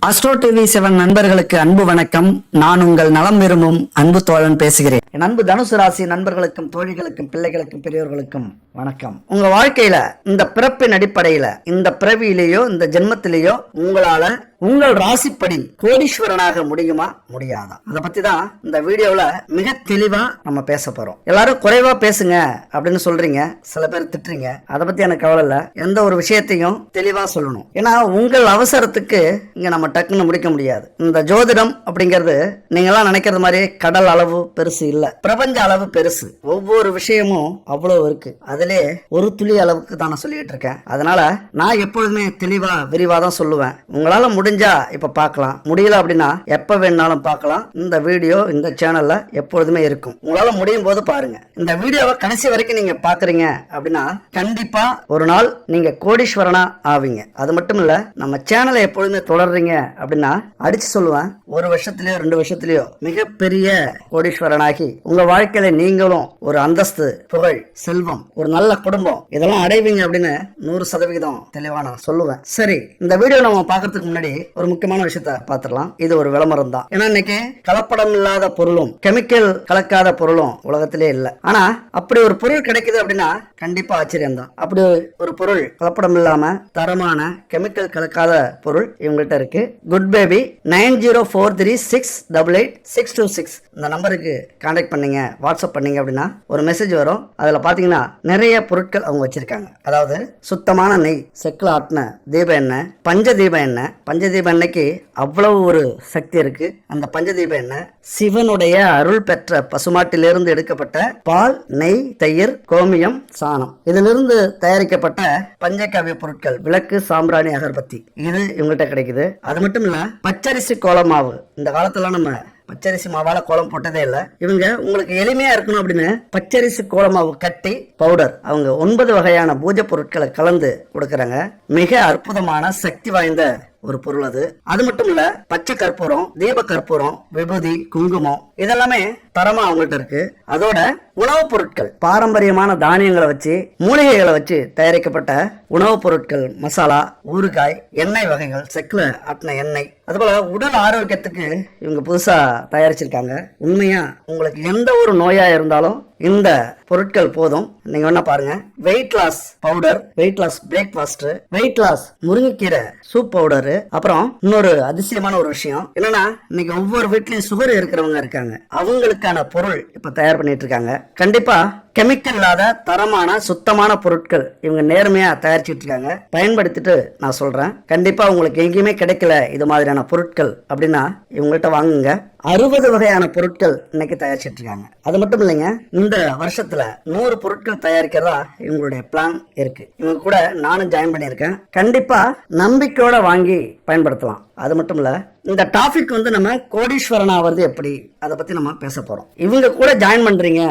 Astro TV 7 நண்பர்களுக்கு அன்பு வணக்கம். நான் உங்கள் நலம் விரும்பும் அன்பு தோழன் பேசுகிறேன். என் அன்பு தனுசு ராசி நண்பர்களுக்கும் தோழிகளுக்கும் பிள்ளைகளுக்கும் பெரியவர்களுக்கும் வணக்கம். உங்க வாழ்க்கையில இந்த பிறப்பின் அடிப்படையில இந்த பிறவியிலேயோ இந்த ஜென்மத்திலேயோ உங்களால உங்கள் ராசிப்படி கோடீஸ்வரனாக முடியுமா முடியாதா, அதை பத்தி தான் இந்த வீடியோல மிக தெளிவா நம்ம பேச போறோம். எல்லாரும் குறைவா பேசுங்க அப்படின்னு சொல்றீங்க, சில பேர் திட்டுறீங்க. அதை பத்தி எனக்கு கவலை இல்ல. எந்த ஒரு விஷயத்தையும் தெளிவா சொல்லணும். ஏன்னா உங்கள் அவசரத்துக்கு இங்க நம்ம டக்குன்னு முடிக்க முடியாது. இந்த ஜோதிடம் அப்படிங்கிறது நீங்க எல்லாம் நினைக்கிறது மாதிரி கடல் அளவு பெருசு இல்ல, பிரபஞ்ச அளவு பெருசு. ஒவ்வொரு விஷயமும் அவ்வளவு இருக்கு. அதிலே ஒரு துளி அளவுக்கு தான் நான் சொல்லிட்டு இருக்கேன். அதனால நான் எப்பொழுதுமே தெளிவா விரிவா தான் சொல்லுவேன். உங்களால முடிஞ்சா இப்ப பார்க்கலாம், முடியல அப்படின்னா எப்ப வேணாலும் பார்க்கலாம். இந்த வீடியோ இந்த சேனல்ல எப்பொழுதுமே இருக்கும். உங்களால முடியும் போது பாருங்க. இந்த வீடியோவை கடைசி வரைக்கும் நீங்க பாக்குறீங்க அப்படின்னா கண்டிப்பா ஒரு நாள் நீங்க கோடீஸ்வரனா ஆவீங்க. அது மட்டும் இல்ல, நம்ம சேனலை எப்பொழுதுமே தொடர்றீங்க அப்படின்னா அடிச்சு சொல்லுவேன், ஒரு வருஷத்திலயோ 2 வருஷத்திலயோ மிகப்பெரிய கோடீஸ்வரனாகி உங்க வாழ்க்கையில நீங்களும் ஒரு அந்தஸ்து, புகழ், செல்வம், ஒரு நல்ல குடும்பம் இதெல்லாம் அடைவீங்க அப்படின்னு 100% தெளிவா நான் சொல்லுவேன். சரி, இந்த வீடியோ நம்ம பாக்குறதுக்கு முன்னாடி ஒரு முக்கியமான விஷயத்த பாத்துடலாம். இது ஒரு விளம்பரம் தான். ஏன்னா இன்னைக்கு கலப்படம் இல்லாத பொருளும் கெமிக்கல் கலக்காத பொருளும் உலகத்திலே இல்ல. ஆனா அப்படி ஒரு பொருள் கிடைக்குது அப்படின்னா கண்டிப்பா ஆச்சரியம் தான். அப்படி ஒரு பொருள் கலப்படம் இல்லாம தரமான கெமிக்கல் கலக்காத பொருள் இவங்கள்ட்ட இருக்கு. குட் பேபி 9043688626 இந்த நம்பருக்கு கான்டாக்ட் பண்ணீங்க, வாட்ஸ்அப் பண்ணீங்க அப்படின்னா ஒரு மெசேஜ் வரும். அதுல பாத்தீங்கன்னா நிறைய பொருட்கள் அவங்க வச்சிருக்காங்க. அதாவது சுத்தமான நெய், செக்குல ஆட்டின தீப எண்ணெய், பஞ்சதீப எண்ணெய். பஞ்சதீப எண்ணெய்க்கு அவ்வளவு ஒரு சக்தி இருக்கு. அந்த பஞ்சதீப எண்ணெய் சிவனுடைய அருள் பெற்ற பசுமாட்டிலிருந்து எடுக்கப்பட்ட பால், நெய், தயிர், கோமியம், சாணம் இதிலிருந்து தயாரிக்கப்பட்ட பஞ்சகாவிய பொருட்கள், விளக்கு, சாம்பிராணி, அகர்பத்தி இது இவங்ககிட்ட கிடைக்குது. அது மட்டும் இல்ல, பச்சரிசி கோல மாவு. இந்த காலத்துல நம்ம பச்சரிசி மாவால கோலம் போட்டதே இல்ல. இவங்க உங்களுக்கு எளிமையா இருக்கணும் அப்படின்னு பச்சரிசி கோலமாவு கட்டி பவுடர் அவங்க 9 வகையான பூஜை பொருட்களை கலந்து கொடுக்கறாங்க. மிக அற்புதமான சக்தி வாய்ந்த ஒரு பொருள் அது. அது மட்டும் இல்ல, பச்சை கற்பூரம், தீப கற்பூரம், விபூதி, குங்குமம் இதெல்லாமே தரமா அவங்கள்ட்ட இருக்கு. அதோட உணவுப் பொருட்கள், பாரம்பரியமான தானியங்களை வச்சு, மூலிகைகளை வச்சு தயாரிக்கப்பட்ட உணவுப் பொருட்கள், மசாலா, ஊறுகாய், எண்ணெய் வகைகள், செக்குல ஆட்டின எண்ணெய், அதுபோல உடல் ஆரோக்கியத்துக்கு இவங்க புதுசா தயாரிச்சிருக்காங்க. உண்மையா உங்களுக்கு எந்த ஒரு நோயா இருந்தாலும் இந்த பொருட்கள் போதும். நீங்க வேணா பாருங்க. Weight loss powder, weight loss breakfast, weight loss முருங்கைக்கீரை சூப் பவுடர். அப்புறம் இன்னொரு அதிசயமான ஒரு விஷயம் என்னன்னா, இன்னைக்கு ஒவ்வொரு வீட்லயும் சுகர் இருக்கிறவங்க இருக்காங்க. அவங்களுக்கான பொருள் இப்ப தயார் பண்ணிட்டு இருக்காங்க. கண்டிப்பா கெமிக்கல் இல்லாத தரமான சுத்தமான பொருட்கள் இவங்க நேர்மையா தயாரிச்சுட்டு இருக்காங்க. பயன்படுத்திட்டு நான் சொல்றேன், கண்டிப்பா உங்களுக்கு எங்கேயுமே கிடைக்கல இது மாதிரியான பொருட்கள் அப்படின்னா இவங்கள்ட்ட வாங்குங்க. 60 வகையான பொருட்கள் இன்னைக்கு தயாரிச்சிட்டு இருக்காங்க. அது மட்டும் இல்லைங்க, இந்த வருஷத்துல 100 பொருட்கள் தயாரிக்கிறதா இவங்களுடைய பிளான் இருக்கு. இவங்க கூட நானும் ஜாயின் பண்ணியிருக்கேன். கண்டிப்பா நம்பிக்கையோட வாங்கி பயன்படுத்தலாம். அது மட்டும் இல்ல, இந்த டாபிக் நம்ம கோடீஸ்வரனா வந்து எப்படி, அதை பத்தி நம்ம பேச போறோம். இவங்க கூட ஜாயின் பண்றீங்க,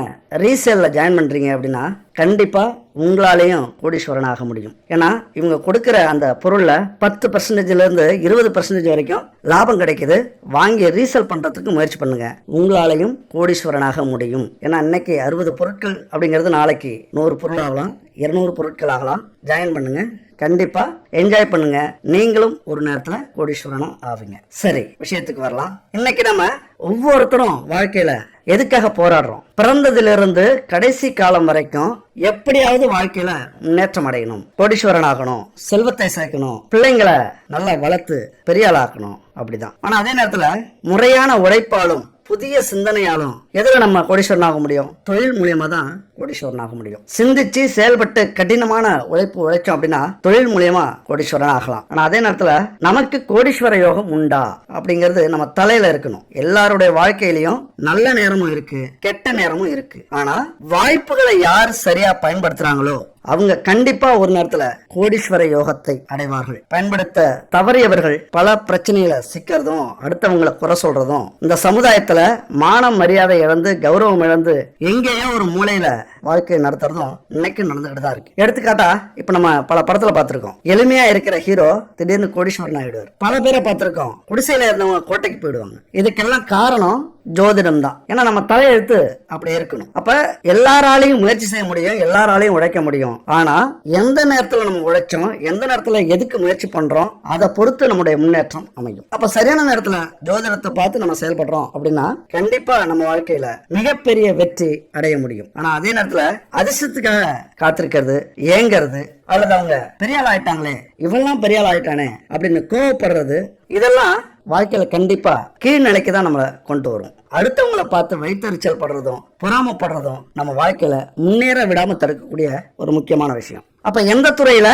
ரீசேல்ல ஜாயின் பண்றீங்க அப்படின்னா கண்டிப்பா உங்களாலேயும் கோடீஸ்வரன் ஆக முடியும். ஏன்னா இவங்க கொடுக்கிற அந்த பொருள்ல 10% இருந்து 20% வரைக்கும் லாபம் கிடைக்குது. வாங்கி ரீசேல் பண்றதுக்கு முயற்சி பண்ணுங்க, உங்களாலையும் கோடீஸ்வரனாக முடியும். ஏன்னா இன்னைக்கு 60 பொருட்கள் அப்படிங்கிறது நாளைக்கு 100 பொருள் ஆகலாம், 200 பொருட்கள் ஆகலாம். ஜாயின் பண்ணுங்க, கண்டிப்பா என்ஜாய் பண்ணுங்க. நீங்களும் ஒரு நேரத்துல கோடீஸ்வரனா ஆவீங்க. சரி, விஷயத்துக்கு வரலாம். இன்னைக்கு நம்ம ஒவ்வொருத்தரும் வாழ்க்கையில எதுக்காக போராடுறோம்? பிறந்ததிலிருந்து கடைசி காலம் வரைக்கும் எப்படியாவது வாழ்க்கையில முன்னேற்றம் அடையணும், கோடீஸ்வரன் ஆகணும், செல்வத்தை சேர்க்கணும், பிள்ளைங்களை நல்லா வளர்த்து பெரிய ஆளாக்கணும், அப்படிதான். ஆனா அதே நேரத்துல முறையான உழைப்பாலும் புதிய சிந்தனையாலும் எதுல நம்ம கோடீஸ்வரன் ஆக முடியும்? தொழில் மூலியமா தான் கோடீஸ்வரன் ஆக முடியும். சிந்திச்சு செயல்பட்டு கடினமான உழைப்பு உழைச்சோம் அப்படின்னா தொழில் மூலியமா கோடீஸ்வரன் ஆகலாம். ஆனா அதே நேரத்துல நமக்கு கோடீஸ்வர யோகம் உண்டா அப்படிங்கிறது நம்ம தலையில இருக்கணும். எல்லாருடைய வாழ்க்கையிலயும் நல்ல நேரமும் இருக்கு, கெட்ட நேரமும் இருக்கு. ஆனா வாய்ப்புகளை யார் சரியா பயன்படுத்துறாங்களோ அவங்க கண்டிப்பா ஒரு நேரத்துல கோடீஸ்வர யோகத்தை அடைவார்கள். பயன்படுத்த தவறியவர்கள் பல பிரச்சனைகளை சிக்கிறதும், அடுத்தவங்களை குறை சொல்றதும், இந்த சமுதாயத்துல மானம் மரியாதை இழந்து கௌரவம் இழந்து எங்கேயோ ஒரு மூலையில வாழ்க்கையை நடத்துறதும் இன்னைக்கு நடந்துகிட்டு தான் இருக்கு. எடுத்துக்காட்டா இப்ப நம்ம பல படத்துல பார்த்திருக்கோம். எளிமையா இருக்கிற ஹீரோ திடீர்னு கோடீஸ்வரன் ஆயிடுவார். பல பேரை பார்த்திருக்கோம், குடிசையில இருந்தவங்க கோட்டைக்கு போயிடுவாங்க. இதுக்கெல்லாம் காரணம் ஜோதிடம் தான். ஏன்னா நம்ம தலையெழுத்து அப்படி இருக்கணும். அப்ப எல்லாராலையும் முயற்சி செய்ய முடியும், எல்லாராலையும் உழைக்க முடியும். ஆனா எந்த நேரத்துல நம்ம உழைச்சோம், எந்த நேரத்துல எதுக்கு முயற்சி பண்றோம், அதை பொறுத்து நம்முடைய முன்னேற்றம் அமையும். அப்ப சரியான நேரத்துல ஜோதிடத்தை பார்த்து நம்ம செயல்படுறோம் அப்படின்னா கண்டிப்பா நம்ம வாழ்க்கையில மிகப்பெரிய வெற்றி அடைய முடியும். ஆனா அதே நேரத்துல அதிர்ஷ்டத்துக்காக காத்திருக்கிறது, ஏங்கிறது, அல்லது அவங்க பெரிய ஆள் ஆயிட்டாங்களே, இவெல்லாம் பெரிய ஆள் ஆயிட்டானே அப்படின்னு கோவப்படுறது, இதெல்லாம் வாழ்க்கையில கண்டிப்பா கீழ்நிலைக்கு தான் நம்மளை கொண்டு வரும். அடுத்தவங்களை பார்த்து வைத்தறிச்சல் படுறதும் பொறாமப்படுறதும் நம்ம வாழ்க்கையில முன்னேற விடாம தடுக்கக்கூடிய ஒரு முக்கியமான விஷயம். அப்ப எந்த துறையில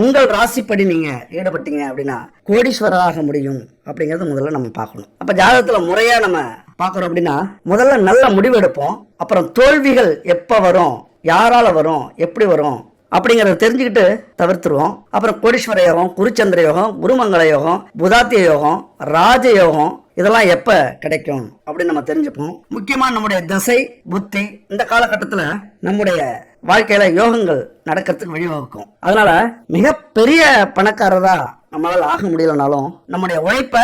உங்கள் ராசிப்படி நீங்க ஈடுபட்டீங்க அப்படின்னா கோடீஸ்வரராக முடியும் அப்படிங்கறது முதல்ல நம்ம பார்க்கணும். அப்ப ஜாதகத்துல முறையா நம்ம பார்க்கறோம் அப்படின்னா முதல்ல நல்ல முடிவு எடுப்போம். அப்புறம் தோல்விகள் எப்ப வரும், யாரால வரும், எப்படி வரும் அப்படிங்கறத தெரிஞ்சுக்கிட்டு தவிர்த்துருவோம். அப்புறம் கோடீஸ்வர யோகம், குருச்சந்திர யோகம், குருமங்கள யோகம், புதாத்திய யோகம், ராஜ யோகம் இதெல்லாம் எப்ப கிடைக்கும் அப்படின்னு நம்ம தெரிஞ்சுப்போம். முக்கியமா நம்முடைய தசை புத்தி இந்த காலகட்டத்துல நம்முடைய வாழ்க்கையில யோகங்கள் நடக்கிறதுக்கு வழிவகுக்கும். அதனால மிகப்பெரிய பணக்காரரா நம்மளால ஆக முடியலனாலும் நம்முடைய உழைப்ப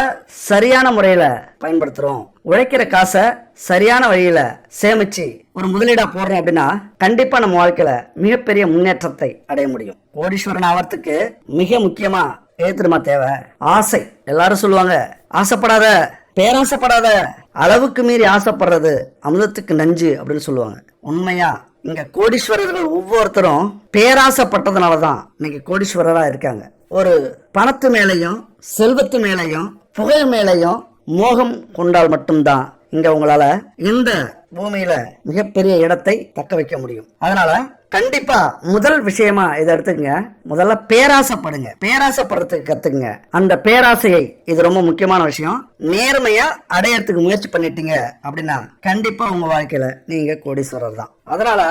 சரியான முறையில பயன்படுத்துறோம், உழைக்கிற காசை சரியான வழியில சேமிச்சு ஒரு முதலீடா போடுறோம் அப்படின்னா கண்டிப்பா நம்ம வாழ்க்கையில மிகப்பெரிய முன்னேற்றத்தை அடைய முடியும். கோடீஸ்வரன் ஆவறதுக்கு மிக முக்கியமா ஏத்துமா தேவை ஆசை. எல்லாரும் சொல்லுவாங்க ஆசைப்படாத, பேராசைப்படாத, அளவுக்கு மீறி ஆசைப்படுறது அமிர்தத்துக்கு நஞ்சு அப்படின்னு சொல்லுவாங்க. உண்மையா இங்க கோடீஸ்வரர்கள் ஒவ்வொருத்தரும் பேராசைப்பட்டதுனாலதான் இன்னைக்கு கோடீஸ்வரரா இருக்காங்க. ஒரு பணத்து மேலையும் செல்வத்து மேலையும் புகழ் மேலையும் மோகம் கொண்டால் மட்டும்தான் இங்க உங்களால இந்த பூமியில மிகப்பெரிய இடத்தை தக்க வைக்க முடியும். அதனால கண்டிப்பா முதல் விஷயமா இதை எடுத்துங்க, முதல்ல பேராசைப்படுங்க, பேராசைப்படுறதுக்கு கத்துங்க. அந்த பேராசையை, இது ரொம்ப முக்கியமான விஷயம், நேர்மையா அடையறதுக்கு முயற்சி பண்ணிட்டீங்க அப்படின்னா கண்டிப்பா உங்க வாழ்க்கையில நீங்க கோடீஸ்வரர் தான். அதனால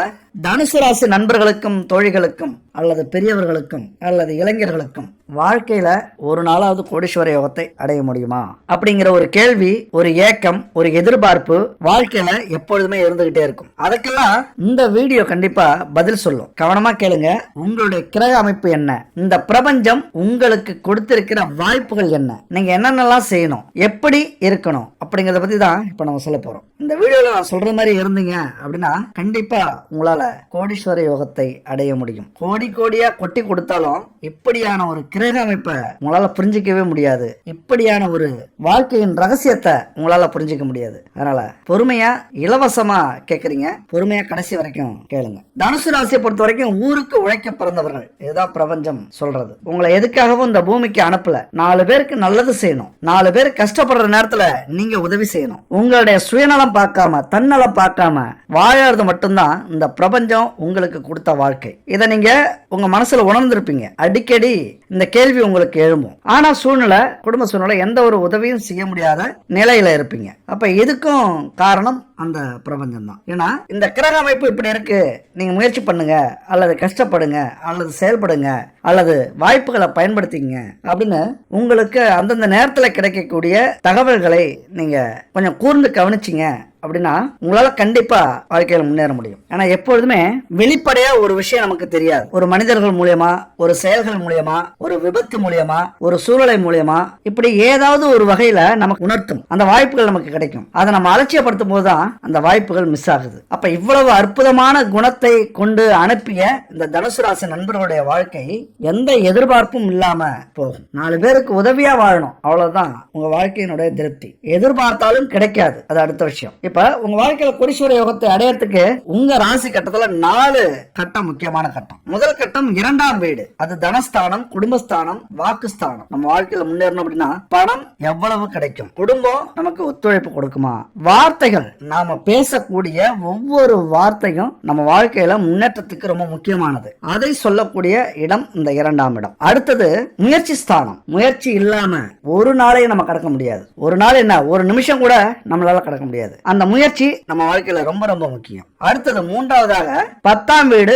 தனுசு ராசி நண்பர்களுக்கும் தோழிகளுக்கும் அல்லது பெரியவர்களுக்கும் அல்லது இளைஞர்களுக்கும் வாழ்க்கையில ஒரு நாளாவது கோடீஸ்வர யோகத்தை அடைய முடியுமா அப்படிங்கிற ஒரு கேள்வி, ஒரு ஏக்கம், ஒரு எதிர்பார்ப்பு வாழ்க்கையில எப்பொழுதுமே இருந்துகிட்டே இருக்கும். அதுக்கெல்லாம் இந்த வீடியோ கண்டிப்பா பதில் சொல்லும். கவனமா கேளுங்க. உங்களுடைய கிரக அமைப்பு என்ன, இந்த பிரபஞ்சம் உங்களுக்கு கொடுத்திருக்கிற வாய்ப்புகள் என்ன, நீங்க என்னென்னலாம் செய்யணும், எப்படி இருக்கணும் அப்படிங்கறத பத்தி தான் இப்ப நம்ம சொல்ல போறோம். இந்த வீடியோல நான் சொல்ற மாதிரி இருந்தீங்க அப்படின்னா கண்டிப்பா உங்களால கோடீஸ்வர யோகத்தை அடைய முடியும். கோடி கோடியா கொட்டி கொடுத்தாலும் இப்படியான ஒரு கிரக அமைப்பை உங்களால புரிஞ்சிக்கவே முடியாது. இப்படியான ஒரு வாழ்க்கையின் ரகசியத்தை உங்களால புரிஞ்சிக்க முடியாது. அதனால பொறுமையா இலவசமா கேக்குறீங்க, பொறுமையா கடைசி வரைக்கும் கேளுங்க. தனுசு ராசியை பொறுத்த வரைக்கும் ஊருக்கு உழைக்க பிறந்தவர்கள், இதுதான் பிரபஞ்சம் சொல்றது. உங்களை எதுக்காகவும் இந்த பூமிக்கு அனுப்பல, 4 பேருக்கு நல்லது செய்யணும், 4 பேர் கஷ்டப்படுற நேரத்துல நீங்க உதவி செய்யணும். உங்களுடைய சுயநலம் பார்க்காம, தன்னலம் பார்க்காம வாழறது மட்டும்தான் இந்த பிரபஞ்சம் உங்களுக்கு கொடுத்த வாழ்க்கை. இதை நீங்க உங்க மனசுல உணர்ந்திருப்பீங்க. அடிக்கடி இந்த கேள்வி உங்களுக்கு எழும்பும். ஆனா சூழ்நிலை, குடும்ப சூழ்நிலை எந்த ஒரு உதவியும் செய்ய முடியாத நிலையில இருப்பீங்க. அப்ப எதுக்கும் காரணம் அந்த பிரபஞ்சம் தான். ஏன்னா இந்த கிரக அமைப்பு இப்படி இருக்கு, நீங்க முயற்சி பண்ணுங்க, அல்லது கஷ்டப்படுங்க, அல்லது செயல்படுங்க, அல்லது வாய்ப்புகளை பயன்படுத்திங்க அப்படின்னு உங்களுக்கு அந்தந்த நேரத்தில் கிடைக்கக்கூடிய தகவல்களை நீங்க கொஞ்சம் கூர்ந்து கவனிச்சிங்க அப்படின்னா உங்களால கண்டிப்பா வாழ்க்கையில முன்னேற முடியும். ஆனா எப்பொழுதுமே வெளிப்படையா ஒரு விஷயம் நமக்கு தெரியாது. ஒரு மனிதர்கள் மூலியமா, ஒரு செயல்கள் மூலியமா, ஒரு விபத்து மூலியமா, ஒரு சூழலை மூலியமா, இப்படி ஏதாவது ஒரு வகையில நமக்கு உணர்த்தும் அந்த வாய்ப்புகள் நமக்கு கிடைக்கும். அதை நம்ம அலட்சியப்படுத்தும் போதுதான் அந்த வாய்ப்புகள் மிஸ் ஆகுது. அப்ப இவ்வளவு அற்புதமான குணத்தை கொண்டு அனுப்பிய இந்த தனுசு ராசி நண்பர்களுடைய வாழ்க்கை எந்த எதிர்பார்ப்பும் இல்லாம போகும். 4 பேருக்கு உதவியா வாழணும், அவ்வளவுதான் உங்க வாழ்க்கையினுடைய திருப்தி. எதிர்பார்த்தாலும் கிடைக்காது, அது அடுத்த விஷயம். இப்ப உங்க வாழ்க்கையில கோடீஸ்வர யோகத்தை அடையறதுக்கு உங்க ராசி கட்டத்துல 4 கட்டம் முக்கியமான கட்டம். முதல் கட்டம் 2ஆம் வீடு, அது தனஸ்தானம், குடும்பஸ்தானம், வாக்குஸ்தானம். நம்ம வாழ்க்கையில முன்னேறணும் அப்படின்னா பணம் எவ்வளவு கிடைக்கும், குடும்பம் நமக்கு ஒத்துழைப்பு கொடுக்குமா, வார்த்தைகள், நாம பேசக்கூடிய ஒவ்வொரு வார்த்தையும் நம்ம வாழ்க்கையில முன்னேற்றத்துக்கு ரொம்ப முக்கியமானது. அதை சொல்லக்கூடிய இடம் இந்த 2ஆம் இடம். அடுத்தது முயற்சி ஸ்தானம். முயற்சி இல்லாம ஒரு நாளையும் நம்ம கடக்க முடியாது. ஒரு நாள் என்ன, ஒரு நிமிஷம் கூட நம்மளால கடக்க முடியாது. அந்த அந்த முயற்சி நம்ம வாழ்க்கையில ரொம்ப ரொம்ப முக்கியம். அடுத்தது மூன்றாவதாக 10ஆம் வீடு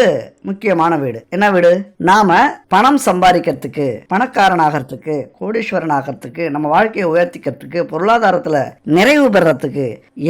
முக்கியமான வீடு. என்ன வீடு? நாம பணம் சம்பாதிக்கிறதுக்கு, பணக்காரன் ஆகிறதுக்கு, கோடீஸ்வரன் ஆகிறதுக்கு, நம்ம வாழ்க்கையை உயர்த்திக்கிறதுக்கு, பொருளாதாரத்துல நிறைவு பெறறதுக்கு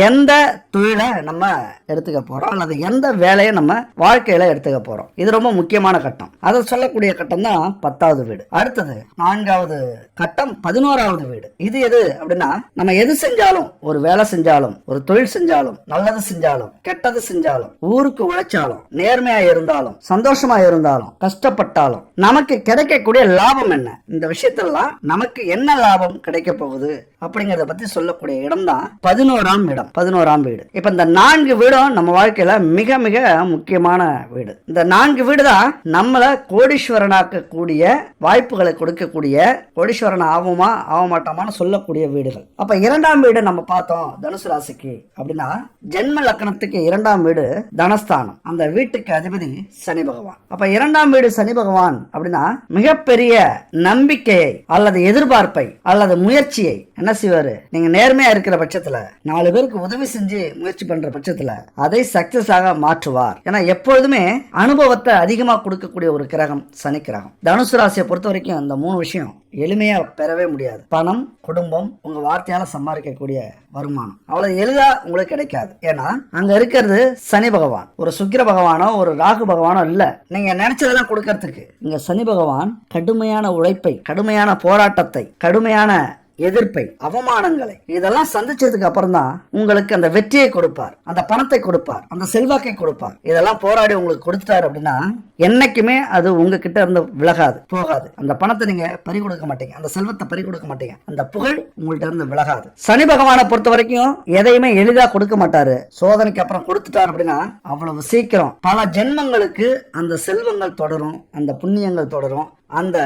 எந்த தொழிலை நம்ம எடுத்துக்க போறோம் அல்லது எந்த வேலையை நம்ம வாழ்க்கையில எடுத்துக்க போறோம், இது ரொம்ப முக்கியமான கட்டம். அதை சொல்லக்கூடிய கட்டம் தான் 10வது வீடு. அடுத்தது 4வது கட்டம் 11வது வீடு. இது எது அப்படின்னா, நம்ம எது செஞ்சாலும், ஒரு வேலை செஞ்சாலும், ஒரு தொழில் செஞ்சாலும், நல்லது செஞ்சாலும், கெட்டது செஞ்சாலும், ஊருக்கு உழைச்சாலும், நேர்மையா இருந்தாலும், சந்தோஷமா இருந்தாலும், கஷ்டப்பட்டாலும் நமக்கு கிடைக்கக்கூடிய லாபம் என்ன, இந்த விஷயத்தெல்லாம் நமக்கு என்ன லாபம் கிடைக்க போகுது அப்படிங்கறத பத்தி சொல்லக்கூடிய இடம் தான் 11ஆம் இடம், 11ஆம் வீடு. இப்ப இந்த 4 வீடும் நம்ம வாழ்க்கையில மிக மிக முக்கியமான வீடு. இந்த 4 வீடு தான் நம்மள கோடீஸ்வரனாக்க கூடிய வாய்ப்புகளை கொடுக்கக்கூடிய, கோடீஸ்வரன் ஆகுமா ஆக மாட்டோமான்னு சொல்லக்கூடிய வீடுகள். அப்ப 2ஆம் வீடு நம்ம பார்த்தோம் தனுசு ராசிக்கு அப்படின்னா, ஜென்ம லக்னத்துக்கு 2ஆம் வீடு தனஸ்தானம். அந்த வீட்டுக்கு அதிபதி சனி பகவான். அப்ப 2ஆம் வீடு சனி பகவான் அப்படின்னா, மிகப்பெரிய நம்பிக்கையை அல்லது எதிர்பார்ப்பை அல்லது முயற்சியை என்ன செய்வாரு, நீங்க நேர்மையா இருக்கிற பட்சத்துல, 4 பேருக்கு உதவி செஞ்சு முயற்சி பண்ற பட்சத்துல அதை சக்சஸ் ஆக மாற்றுவார். ஏன்னா எப்பொழுதுமே அனுபவத்தை அதிகமா கொடுக்கக்கூடிய ஒரு கிரகம் சனி கிரகம். தனுசு ராசியை பொறுத்த வரைக்கும் இந்த 3 விஷயம் எளிமையா பெறவே முடியாது. பணம், குடும்பம், உங்க வார்த்தையால சம்பாதிக்கக்கூடிய வருமானம் அவ்வளவு எளிதா உங்களுக்கு கிடைக்காது. ஏன்னா அங்க இருக்கிறது சனி பகவான். ஒரு சுக்கிர பகவானோ ஒரு ராகு பகவானோ இல்ல, நீங்க நினைச்சதெல்லாம் கொடுக்கறதுக்கு. இங்க சனி பகவான் கடுமையான உழைப்பை, கடுமையான போராட்டத்தை, கடுமையான எதிர்ப்பை, அவமானங்களை இதெல்லாம் சந்திச்சதுக்கு அப்புறம் தான் உங்களுக்கு அந்த வெற்றியை கொடுப்பார், அந்த பணத்தை கொடுப்பார், அந்த செல்வாக்கை கொடுப்பார். இதெல்லாம் போராடி உங்களுக்கு கொடுத்துட்டாரு அப்படின்னா என்னைக்குமே அது உங்ககிட்ட இருந்து விலகாது, போகாது. அந்த பணத்தை நீங்க பறி கொடுக்க மாட்டீங்க, அந்த செல்வத்தை பறி கொடுக்க மாட்டீங்க, அந்த புகழ் உங்கள்ட்ட இருந்து விலகாது. சனி பகவானை பொறுத்த வரைக்கும் எதையுமே எளிதா கொடுக்க மாட்டாரு. சோதனைக்கு அப்புறம் கொடுத்துட்டாரு அப்படின்னா அவ்வளவு சீக்கிரம் பல ஜென்மங்களுக்கு அந்த செல்வங்கள் தொடரும், அந்த புண்ணியங்கள் தொடரும், அந்த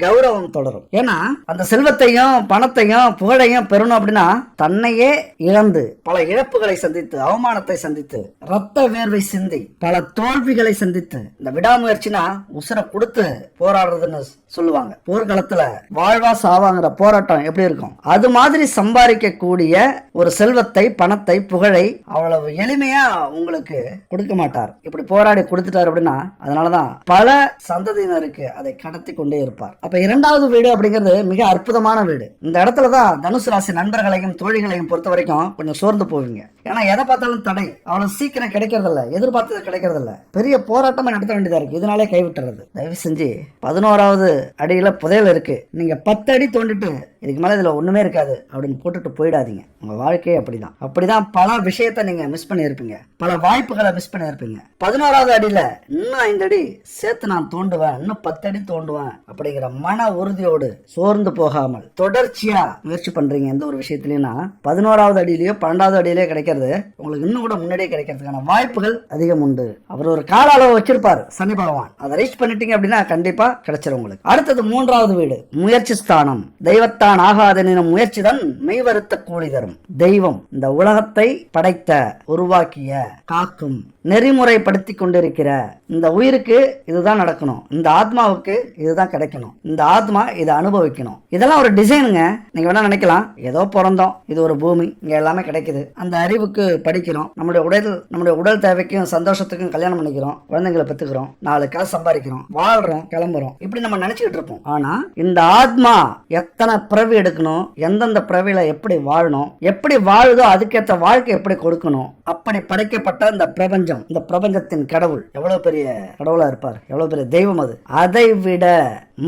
கௌரவம் தொடரும். ஏன்னா அந்த செல்வத்தையும் பணத்தையும் புகழையும் பெறணும் அப்படின்னா தன்னையே இழந்து, பல இழப்புகளை சந்தித்து, அவமானத்தை சந்தித்து, ரத்த வேர்வை சிந்தி, பல தோல்விகளை சந்தித்து, இந்த விடாமுயற்சினா உசுர கொடுத்து போராடுறதுன்னு சொல்லுவாங்க. போர்க்களத்துல வாழ்வா சாவாங்கிற போராட்டம் எப்படி இருக்கும், அது மாதிரி சம்பாதிக்க கூடிய ஒரு செல்வத்தை, பணத்தை, புகழை அவ்வளவு எளிமையா உங்களுக்கு கொடுக்க மாட்டார். இப்படி போராடி கொடுத்துட்டாரு அப்படின்னா அதனாலதான் பல சந்ததியினருக்கு அதை கடத்தி கொண்டே இருப்பார். அப்ப 2வது வீடு அப்படிங்கிறது மிக அற்புதமான வீடு. இந்த இடத்துலதான் தனுசு ராசி நண்பர்களையும் தோழிகளையும் பொறுத்த வரைக்கும் கொஞ்சம் சோர்ந்து போவீங்க. ஏன்னா எதை பார்த்தாலும் தடை, அவ்வளவு சீக்கிரம் கிடைக்கிறது இல்ல, எதிர்பார்த்தது கிடைக்கிறது இல்ல, பெரிய போராட்டமா நடத்த வேண்டியதா இருக்கு. இதனாலே கைவிட்டுறது. தயவு செஞ்சு 11வது அடியில புதையல் இருக்கு, நீங்க 10 அடி தோண்டிட்டு இதுக்கு மேல இதுல ஒண்ணுமே இருக்காது அப்படின்னு போட்டுட்டு போயிடாதீங்க. உங்க வாழ்க்கையே அப்படிதான் பல விஷயத்தை நீங்க மிஸ் பண்ணி இருப்பீங்க, பல வாய்ப்புகளை மிஸ் பண்ணி இருப்பீங்க. 11வது அடியில இன்னும் 5 அடி சேர்த்து நான் தோண்டுவேன், இன்னும் 10 அடி தோண்டுவேன் அப்படிங்கிற மன உறுதியோடு சோர்ந்து போகாமல் தொடர்ச்சியா முயற்சி பண்றீங்க எந்த ஒரு விஷயத்திலயும்னா 11வது அடியிலயோ 12வது அடியிலயோ கிடைக்கிறது உங்களுக்கு இன்னும் கூட முன்னாடியே கிடைக்கிறதுக்கான வாய்ப்புகள் அதிகம் உண்டு. அவர் ஒரு கால அளவு வச்சிருப்பாரு சனி பகவான், அதை ரீச் பண்ணிட்டீங்க அப்படின்னா கண்டிப்பா கிடைச்சிடும் உங்களுக்கு. அடுத்தது 3வது வீடு முயற்சி ஸ்தானம். தெய்வத்தான் ஆகாதெனும் முயற்சிதான் மெய்வருத்த கூலி தரும். தெய்வம் இந்த உலகத்தை படைத்த, உருவாக்கிய, காக்கும், நெறிமுறைப்படுத்தி கொண்டிருக்கிற இந்த உயிருக்கு இதுதான் நடக்கணும், இந்த ஆத்மாவுக்கு இதுதான் கிடைக்கணும், இந்த ஆத்மா இதை அனுபவிக்கணும். இதெல்லாம் ஒரு டிசைனுங்க. நீங்க வேணா நினைக்கலாம் ஏதோ பிறந்தோம், இது ஒரு பூமி, இங்க எல்லாமே கிடைக்குது, அந்த அறிவுக்கு படிக்கிறோம், நம்முடைய உடல் தேவைக்கும் சந்தோஷத்துக்கும் கல்யாணம் பண்ணிக்கிறோம், குழந்தைங்களை பெற்றுக்கிறோம், 4 காசு சம்பாதிக்கிறோம், வாழ்றோம், கிளம்புறோம், இப்படி நம்ம நினைச்சுக்கிட்டு இருப்போம். ஆனா இந்த ஆத்மா எத்தனை பிறவி எடுக்கணும், எந்தெந்த பிறவியில எப்படி வாழணும், எப்படி வாழுதோ அதுக்கேற்ற வாழ்க்கை எப்படி கொடுக்கணும், அப்படி படைக்கப்பட்ட இந்த பிரபஞ்சம், இந்த பிரபஞ்சத்தின் கடவுள் எவ்வளவு பெரிய கடவுளா இருப்பார், எவ்வளவு பெரிய தெய்வம் அது. அதை விட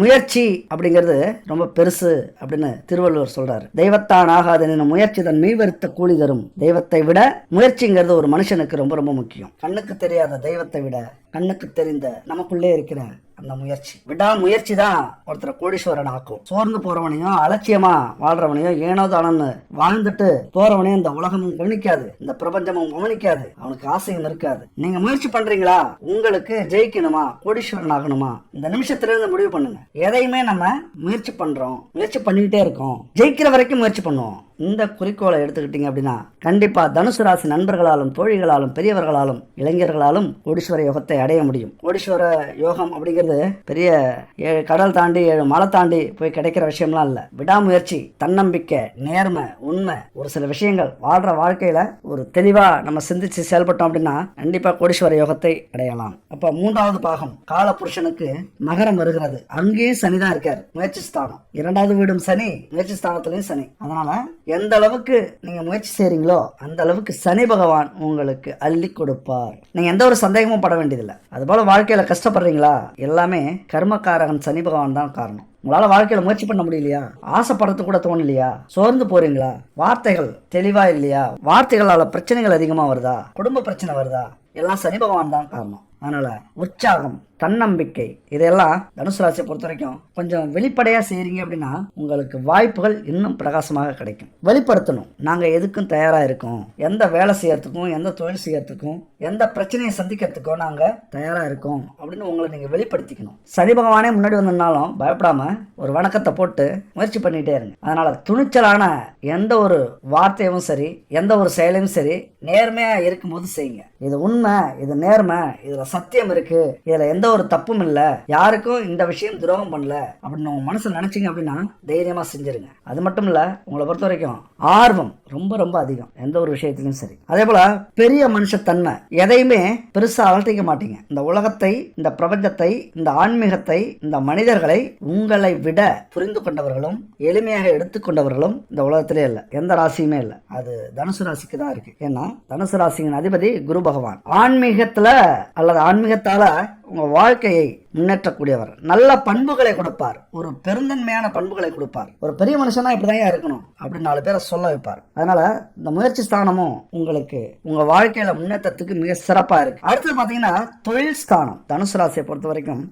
முயற்சி அப்படிங்கிறது ரொம்ப பெருசு அப்படின்னு திருவள்ளுவர் சொல்றாரு. தெய்வத்தான் ஆகாத முயற்சி தன் மெய்வருத்த கூலி தரும். தெய்வத்தை விட முயற்சிங்கிறது ஒரு மனுஷனுக்கு ரொம்ப ரொம்ப முக்கியம். கண்ணுக்கு தெரியாத தெய்வத்தை விட கண்ணுக்கு தெரிந்த நமக்குள்ளே இருக்கிற அந்த முயற்சி, விடாமுயற்சி தான் ஒருத்தரை கோடீஸ்வரன் ஆக்கும். சோர்ந்து போறவனையும் அலட்சியமா வாழ்றவனையும் ஏனோ தானன்னு வாழ்ந்துட்டு போறவனையும் இந்த உலகமும் கவனிக்காது, இந்த பிரபஞ்சமும் கவனிக்காது, அவனுக்கு ஆசையும் இருக்காது. நீங்க முயற்சி பண்றீங்களா, உங்களுக்கு ஜெயிக்கணுமா, கோடீஸ்வரன் ஆகணுமா, இந்த நிமிஷத்துல இருந்து முடிவு பண்ணுங்க. எதையுமே நம்ம முயற்சி பண்றோம், முயற்சி பண்ணிக்கிட்டே இருக்கோம், ஜெயிக்கிற வரைக்கும் முயற்சி பண்ணுவோம். இந்த குறிக்கோளை எடுத்துக்கிட்டீங்க அப்படின்னா கண்டிப்பா தனுசு ராசி நண்பர்களாலும் தோழிகளாலும் பெரியவர்களாலும் இளைஞர்களாலும் கோடீஸ்வர யோகத்தை அடைய முடியும். கோடீஸ்வர யோகம் அப்படிங்கிறது பெரிய 7 கடல் தாண்டி 7 மலை தாண்டி போய் கிடைக்கிற விஷயம்லாம் இல்ல. விடாமுயற்சி, தன்னம்பிக்கை, நேர்மை, உண்மை, ஒரு சில விஷயங்கள் வாழ்ற வாழ்க்கையில ஒரு தெளிவா நம்ம சிந்திச்சு செயல்பட்டோம் அப்படின்னா கண்டிப்பா கோடீஸ்வர யோகத்தை அடையலாம். அப்ப 3வது பாகம் கால புருஷனுக்கு மகரம் வருகிறது. அங்கேயும் சனிதான் இருக்காரு, முயற்சி ஸ்தானம். 2வது வீடும் சனி, முயற்சி ஸ்தானத்திலையும் சனி. அதனால எந்த அளவுக்கு நீங்க முயற்சி செய்றீங்களோ அந்த அளவுக்கு சனி பகவான் உங்களுக்கு அள்ளி கொடுப்பார். நீங்க எந்த ஒரு சந்தேகமும் பட வேண்டியதில்லை. அதுபோல வாழ்க்கையில கஷ்டப்படுறீங்களா, எல்லாமே கர்மக்காரகன் சனி பகவான் தான் காரணம். உங்களால வாழ்க்கையில முயற்சி பண்ண முடியலையா, ஆசைப்படுறது கூட தோணலையா, சோர்ந்து போறீங்களா, வார்த்தைகள் தெளிவா இல்லையா, வார்த்தைகளால பிரச்சனைகள் அதிகமா வருதா, குடும்ப பிரச்சனை வருதா, எல்லாம் சனி பகவான் தான் காரணம். அதனால உற்சாகம், தன்னம்பிக்கை, இதெல்லாம் தனுசு ராசியை பொறுத்த வரைக்கும் கொஞ்சம் வெளிப்படையா செய்றீங்க அப்படின்னா உங்களுக்கு வாய்ப்புகள் இன்னும் பிரகாசமாக கிடைக்கும். வெளிப்படுத்தணும், நாங்க எதுக்கும் தயாரா இருக்கோம், எந்த வேலை செய்யறதுக்கும், எந்த தொழில் செய்யறதுக்கும், எந்த பிரச்சனையை சந்திக்கிறதுக்கும் நாங்க தயாரா இருக்கோம் அப்படின்னு உங்களை நீங்க வெளிப்படுத்திக்கணும். சனி பகவானே முன்னாடி வந்தனாலும் பயப்படாம ஒரு வணக்கத்தை போட்டு முயற்சி பண்ணிட்டே இருங்க. அதனால துணிச்சலான எந்த ஒரு வார்த்தையும் சரி, எந்த ஒரு செயலையும் சரி, நேர்மையா இருக்கும்போது செய்யுங்க. இது உண்மை, இது நேர்மை, இதுல சத்தியம் இருக்கு, இதுல எந்த ஒரு தப்பும் இல்ல, யாருக்கும் இந்த விஷயம் துரோகம் பண்ணல அப்படின்னு உங்க மனசுல நினைச்சீங்க அப்படின்னா தைரியமா செஞ்சிருங்க. அது மட்டும் இல்ல, உங்களை பொறுத்த வரைக்கும் ஆர்வம் ரொம்ப ரொம்ப அதிகம் எந்த ஒரு விஷயத்திலும் சரி. அதே போல பெரிய மனுஷத்தன்மை, எதையுமே பெருசா அலட்டிக்க மாட்டீங்க. இந்த உலகத்தை, இந்த பிரபஞ்சத்தை, இந்த ஆன்மீகத்தை, இந்த மனிதர்களை உங்களை விட புரிந்து கொண்டவர்களும் எளிமையாக எடுத்துக்கொண்டவர்களும் இந்த உலகத்திலே இல்ல, எந்த ராசியுமே இல்ல. அது தனுசு ராசிக்கு தான் இருக்கு. ஏன்னா தனுசு ராசியின் அதிபதி குரு பகவான். ஆன்மீகத்துல அல்லது ஆன்மீகத்தால உங்க வாழ்க்கையை முன்னேற்றக்கூடியவர். நல்ல பண்புகளை கொடுப்பார், ஒரு பெருந்தன்மையான பண்புகளை கொடுப்பார். ஒரு பெரிய மனுஷனா இப்படிதான் இருக்கணும் அப்படின்னு 4 பேரை சொல்ல வைப்பார். அதனால இந்த முயற்சி ஸ்தானமும் உங்களுக்கு உங்க வாழ்க்கையில முன்னேற்றத்துக்கு மிக சிறப்பா இருக்கு. அடுத்தது பாத்தீங்கன்னா தொழில் ஸ்தானம். தனுசு ராசியை பொறுத்த வரைக்கும்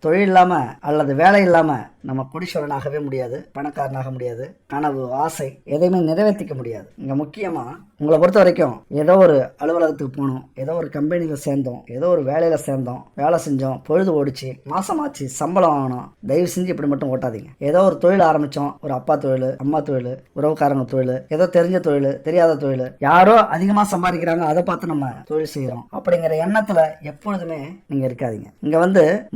தொழில் இல்லாம அல்லது வேலை இல்லாம நம்ம கோடீஸ்வரனாகவே முடியாது, பணக்காரனாக முடியாது, கனவு ஆசை எதையுமே நிறைவேற்றிக்க முடியாது. இங்க முக்கியமா உங்களை பொறுத்த வரைக்கும் ஏதோ ஒரு அலுவலகத்துக்கு போனோம், ஏதோ ஒரு கம்பெனியில சேர்ந்தோம், ஏதோ ஒரு வேலையில சேர்ந்தோம், வேலை செஞ்சோம், பொழுது ஓடிச்சு, மாசமாச்சு, சம்பளம் வாங்கணும், தயவு செஞ்சு இப்படி மட்டும் ஓட்டாதீங்க. ஏதோ ஒரு தொழில் ஆரம்பிச்சோம், ஒரு அப்பா தொழில், அம்மா தொழில், உறவுக்காரங்க தொழில், ஏதோ தெரிஞ்ச தொழில், தெரியாத தொழில், யாரோ அதிகமா சம்பாதிக்கிறாங்க அதை பார்த்து நம்ம தொழில் செய்யறோம் அப்படிங்கிற எண்ணத்துல எப்பொழுதுமே நீங்க இருக்காதீங்க. இங்க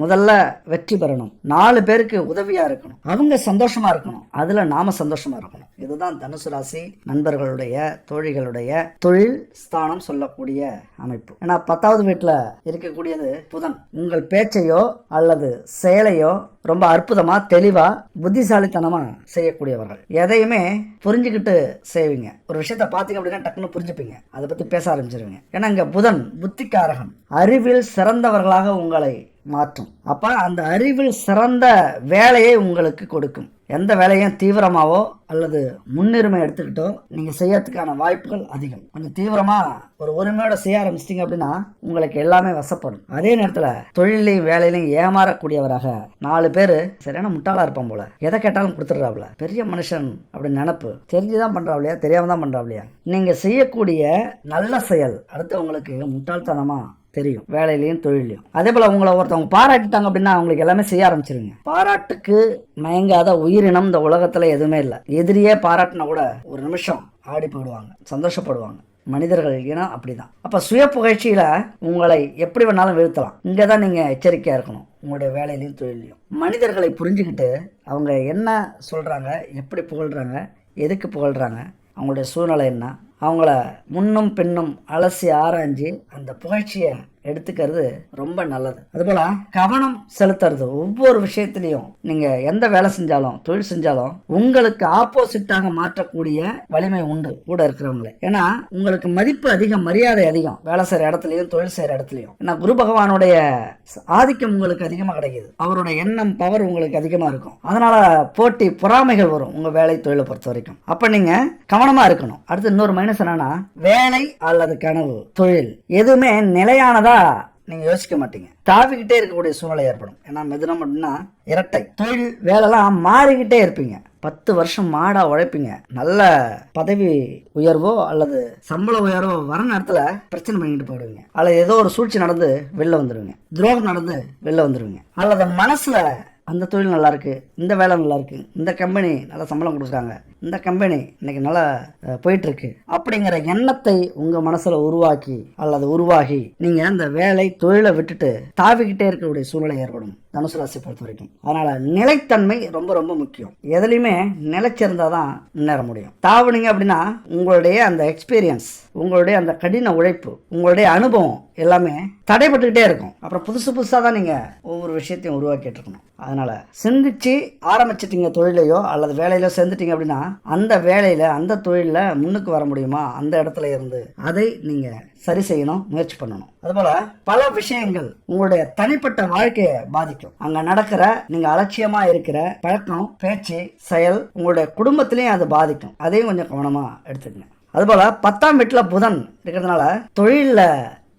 முதல்ல வெற்றி பெறணும், 4 பேருக்கு உதவியா இருக்கணும், அவங்க சந்தோஷமா இருக்கணும், அதுல நாம சந்தோஷமா இருக்கணும். இதுதான் தனுசு ராசி நண்பர்களுடைய தோழிகளுடைய தொழில் ஸ்தானம் சொல்லக்கூடிய அமைப்பு. ஏன்னா 10வது வீட்டுல இருக்கக்கூடியது புதன். உங்கள் பேச்சையோ அல்லது செயலையோ ரொம்ப அற்புதமா, தெளிவா, புத்திசாலித்தனமா செய்யக்கூடியவர்கள். எதையுமே புரிஞ்சுக்கிட்டு செய்வீங்க. ஒரு விஷயத்த பாத்தீங்க அப்படின்னா டக்குன்னு புரிஞ்சுப்பீங்க, அதை பத்தி பேச ஆரம்பிச்சிருவீங்க. ஏன்னா இங்க புதன் புத்திக்காரகன், அறிவில் சிறந்தவர்களாக உங்களை மாற்றும். அப்ப அந்த அறிவில் சிறந்த வேலையை உங்களுக்கு கொடுக்கும். எந்த வேலையும் தீவிரமாவோ அல்லது முன்னுரிமை எடுத்துக்கிட்டோ நீங்க செய்யறதுக்கான வாய்ப்புகள் அதிகம். கொஞ்சம் தீவிரமா ஒரு உரிமையோட செய்ய ஆரம்பிச்சிட்டீங்க அப்படின்னா உங்களுக்கு எல்லாமே வசப்படும். அதே நேரத்துல தொழிலையும் வேலையிலையும் ஏமாறக்கூடியவராக 4 பேரு சரியான முட்டாளா இருப்பான் போல, எதை கேட்டாலும் கொடுத்துடுறாப்ல, பெரிய மனுஷன் அப்படின்னு நினப்பு, தெரிஞ்சுதான் பண்றாப்லையா தெரியாம தான் பண்றாப்லையா. நீங்க செய்யக்கூடிய நல்ல செயல் அடுத்து உங்களுக்கு முட்டாள்தனமா தெரியும், வேலையிலையும் தொழிலையும். அதே போல உங்களை ஒருத்தவங்க பாராட்டிட்டாங்க அப்படின்னா அவங்களுக்கு எல்லாமே செய்ய ஆரம்பிச்சிருங்க. பாராட்டுக்கு மயங்காத உயிரினம் இந்த உலகத்துல எதுவுமே இல்லை. எதிரியே பாராட்டினா கூட ஒரு நிமிஷம் ஆடி போயிடுவாங்க, சந்தோஷப்படுவாங்க. மனிதர்கள் இனம் அப்படிதான். அப்ப சுய புகழ்ச்சியில உங்களை எப்படி வேணாலும் வீழ்த்தலாம். இங்கதான் நீங்க எச்சரிக்கையா இருக்கணும். உங்களுடைய வேலையிலையும் தொழிலையும் மனிதர்களை புரிஞ்சுக்கிட்டு அவங்க என்ன சொல்றாங்க, எப்படி புகழ்றாங்க, எதுக்கு புகழ்றாங்க, அவங்களுடைய சூழ்நிலை என்ன, அவங்கள முன்னும் பின்னும் அலசி ஆராய்ஞ்சு அந்த புகழ்ச்சியை எடுத்துக்கிறது ரொம்ப நல்லது. அதுபோல கவனம் செலுத்துறது. ஒவ்வொரு விஷயத்திலையும் நீங்க எந்த வேலை செஞ்சாலும் தொழில் செஞ்சாலும் உங்களுக்கு ஆப்போசிட்டாக மாற்றக்கூடிய வலிமை உண்டு கூட இருக்கிறவங்களே. ஏன்னா உங்களுக்கு மதிப்பு அதிகம், மரியாதை அதிகம், வேலை செய்யற இடத்துலயும் தொழில் செய்யற இடத்துலயும். ஏன்னா குரு பகவானுடைய ஆதிக்கம் உங்களுக்கு அதிகமா கிடைக்குது, அவருடைய எண்ணம் பவர் உங்களுக்கு அதிகமா இருக்கும். அதனால போட்டி பொறாமைகள் வரும் உங்க வேலை தொழிலை பொறுத்த வரைக்கும். அப்ப நீங்க கவனமா இருக்கணும். அடுத்து இன்னொரு மைனஸ் என்னன்னா, வேலை அல்லது கனவு தொழில் எதுவுமே நிலையானதா நீங்க யோசிக்க மாட்டீங்க, தாவிக்கிட்டே இருக்கக்கூடிய சூழ்நிலை ஏற்படும். ஏன்னா மிதுனம் அப்படின்னா இரட்டை. தொழில் வேலைலாம் மாறிக்கிட்டே இருப்பீங்க. 10 வருஷம் மாடா உழைப்பீங்க, நல்ல பதவி உயர்வோ அல்லது சம்பள உயர்வோ வர நேரத்துல பிரச்சனை பண்ணிட்டு போயிடுவீங்க, அல்லது ஏதோ ஒரு சூழ்ச்சி நடந்து வெளில வந்துடுவீங்க, துரோகம் நடந்து வெளில வந்துடுவீங்க, அல்லது மனசுல அந்த தொழில் நல்லா இருக்கு, இந்த வேலை நல்லா இருக்கு, இந்த கம்பெனி நல்ல சம்பளம் கொடுக்குறாங்க, இந்த கம்பெனி இன்னைக்கு நல்லா போயிட்டு இருக்கு அப்படிங்கிற எண்ணத்தை உங்க மனசுல உருவாகி நீங்க அந்த வேலை தொழிலை விட்டுட்டு தாவிக்கிட்டே இருக்கக்கூடிய சூழ்நிலை ஏற்படும் தனுசு ராசி பொறுத்த வரைக்கும். அதனால நிலைத்தன்மை ரொம்ப ரொம்ப முக்கியம். எதுலையுமே நிலைச்சிருந்தாதான் முன்னேற முடியும். தாவுனீங்க அப்படின்னா உங்களுடைய அந்த எக்ஸ்பீரியன்ஸ், உங்களுடைய அந்த கடின உழைப்பு, உங்களுடைய அனுபவம் எல்லாமே தடைபட்டுக்கிட்டே இருக்கும். அப்புறம் புதுசாக தான் நீங்கள் ஒவ்வொரு விஷயத்தையும் உருவாக்கிட்டு இருக்கணும். அதனால சிந்திச்சு ஆரம்பிச்சிட்டீங்க தொழிலையோ அல்லது வேலையிலோ சேர்ந்துட்டீங்க அப்படின்னா அந்த வேலையில் அந்த தொழிலில் முன்னுக்கு வர முடியுமா, அந்த இடத்துல இருந்து அதை நீங்கள் சரி செய்யணும், முயற்சி பண்ணணும். அதுபோல பல விஷயங்கள் உங்களுடைய தனிப்பட்ட வாழ்க்கையை பாதிக்கும். அங்க நடக்கிற நீங்க அலட்சியமா இருக்கிற பழக்கம், பேச்சு, செயல் உங்களுடைய குடும்பத்திலையும் அது பாதிக்கும். அதையும் கொஞ்சம் கவனமா எடுத்துக்கங்க. அதுபோல 10ஆம் வீட்டுல புதன் இருக்கிறதுனால தொழில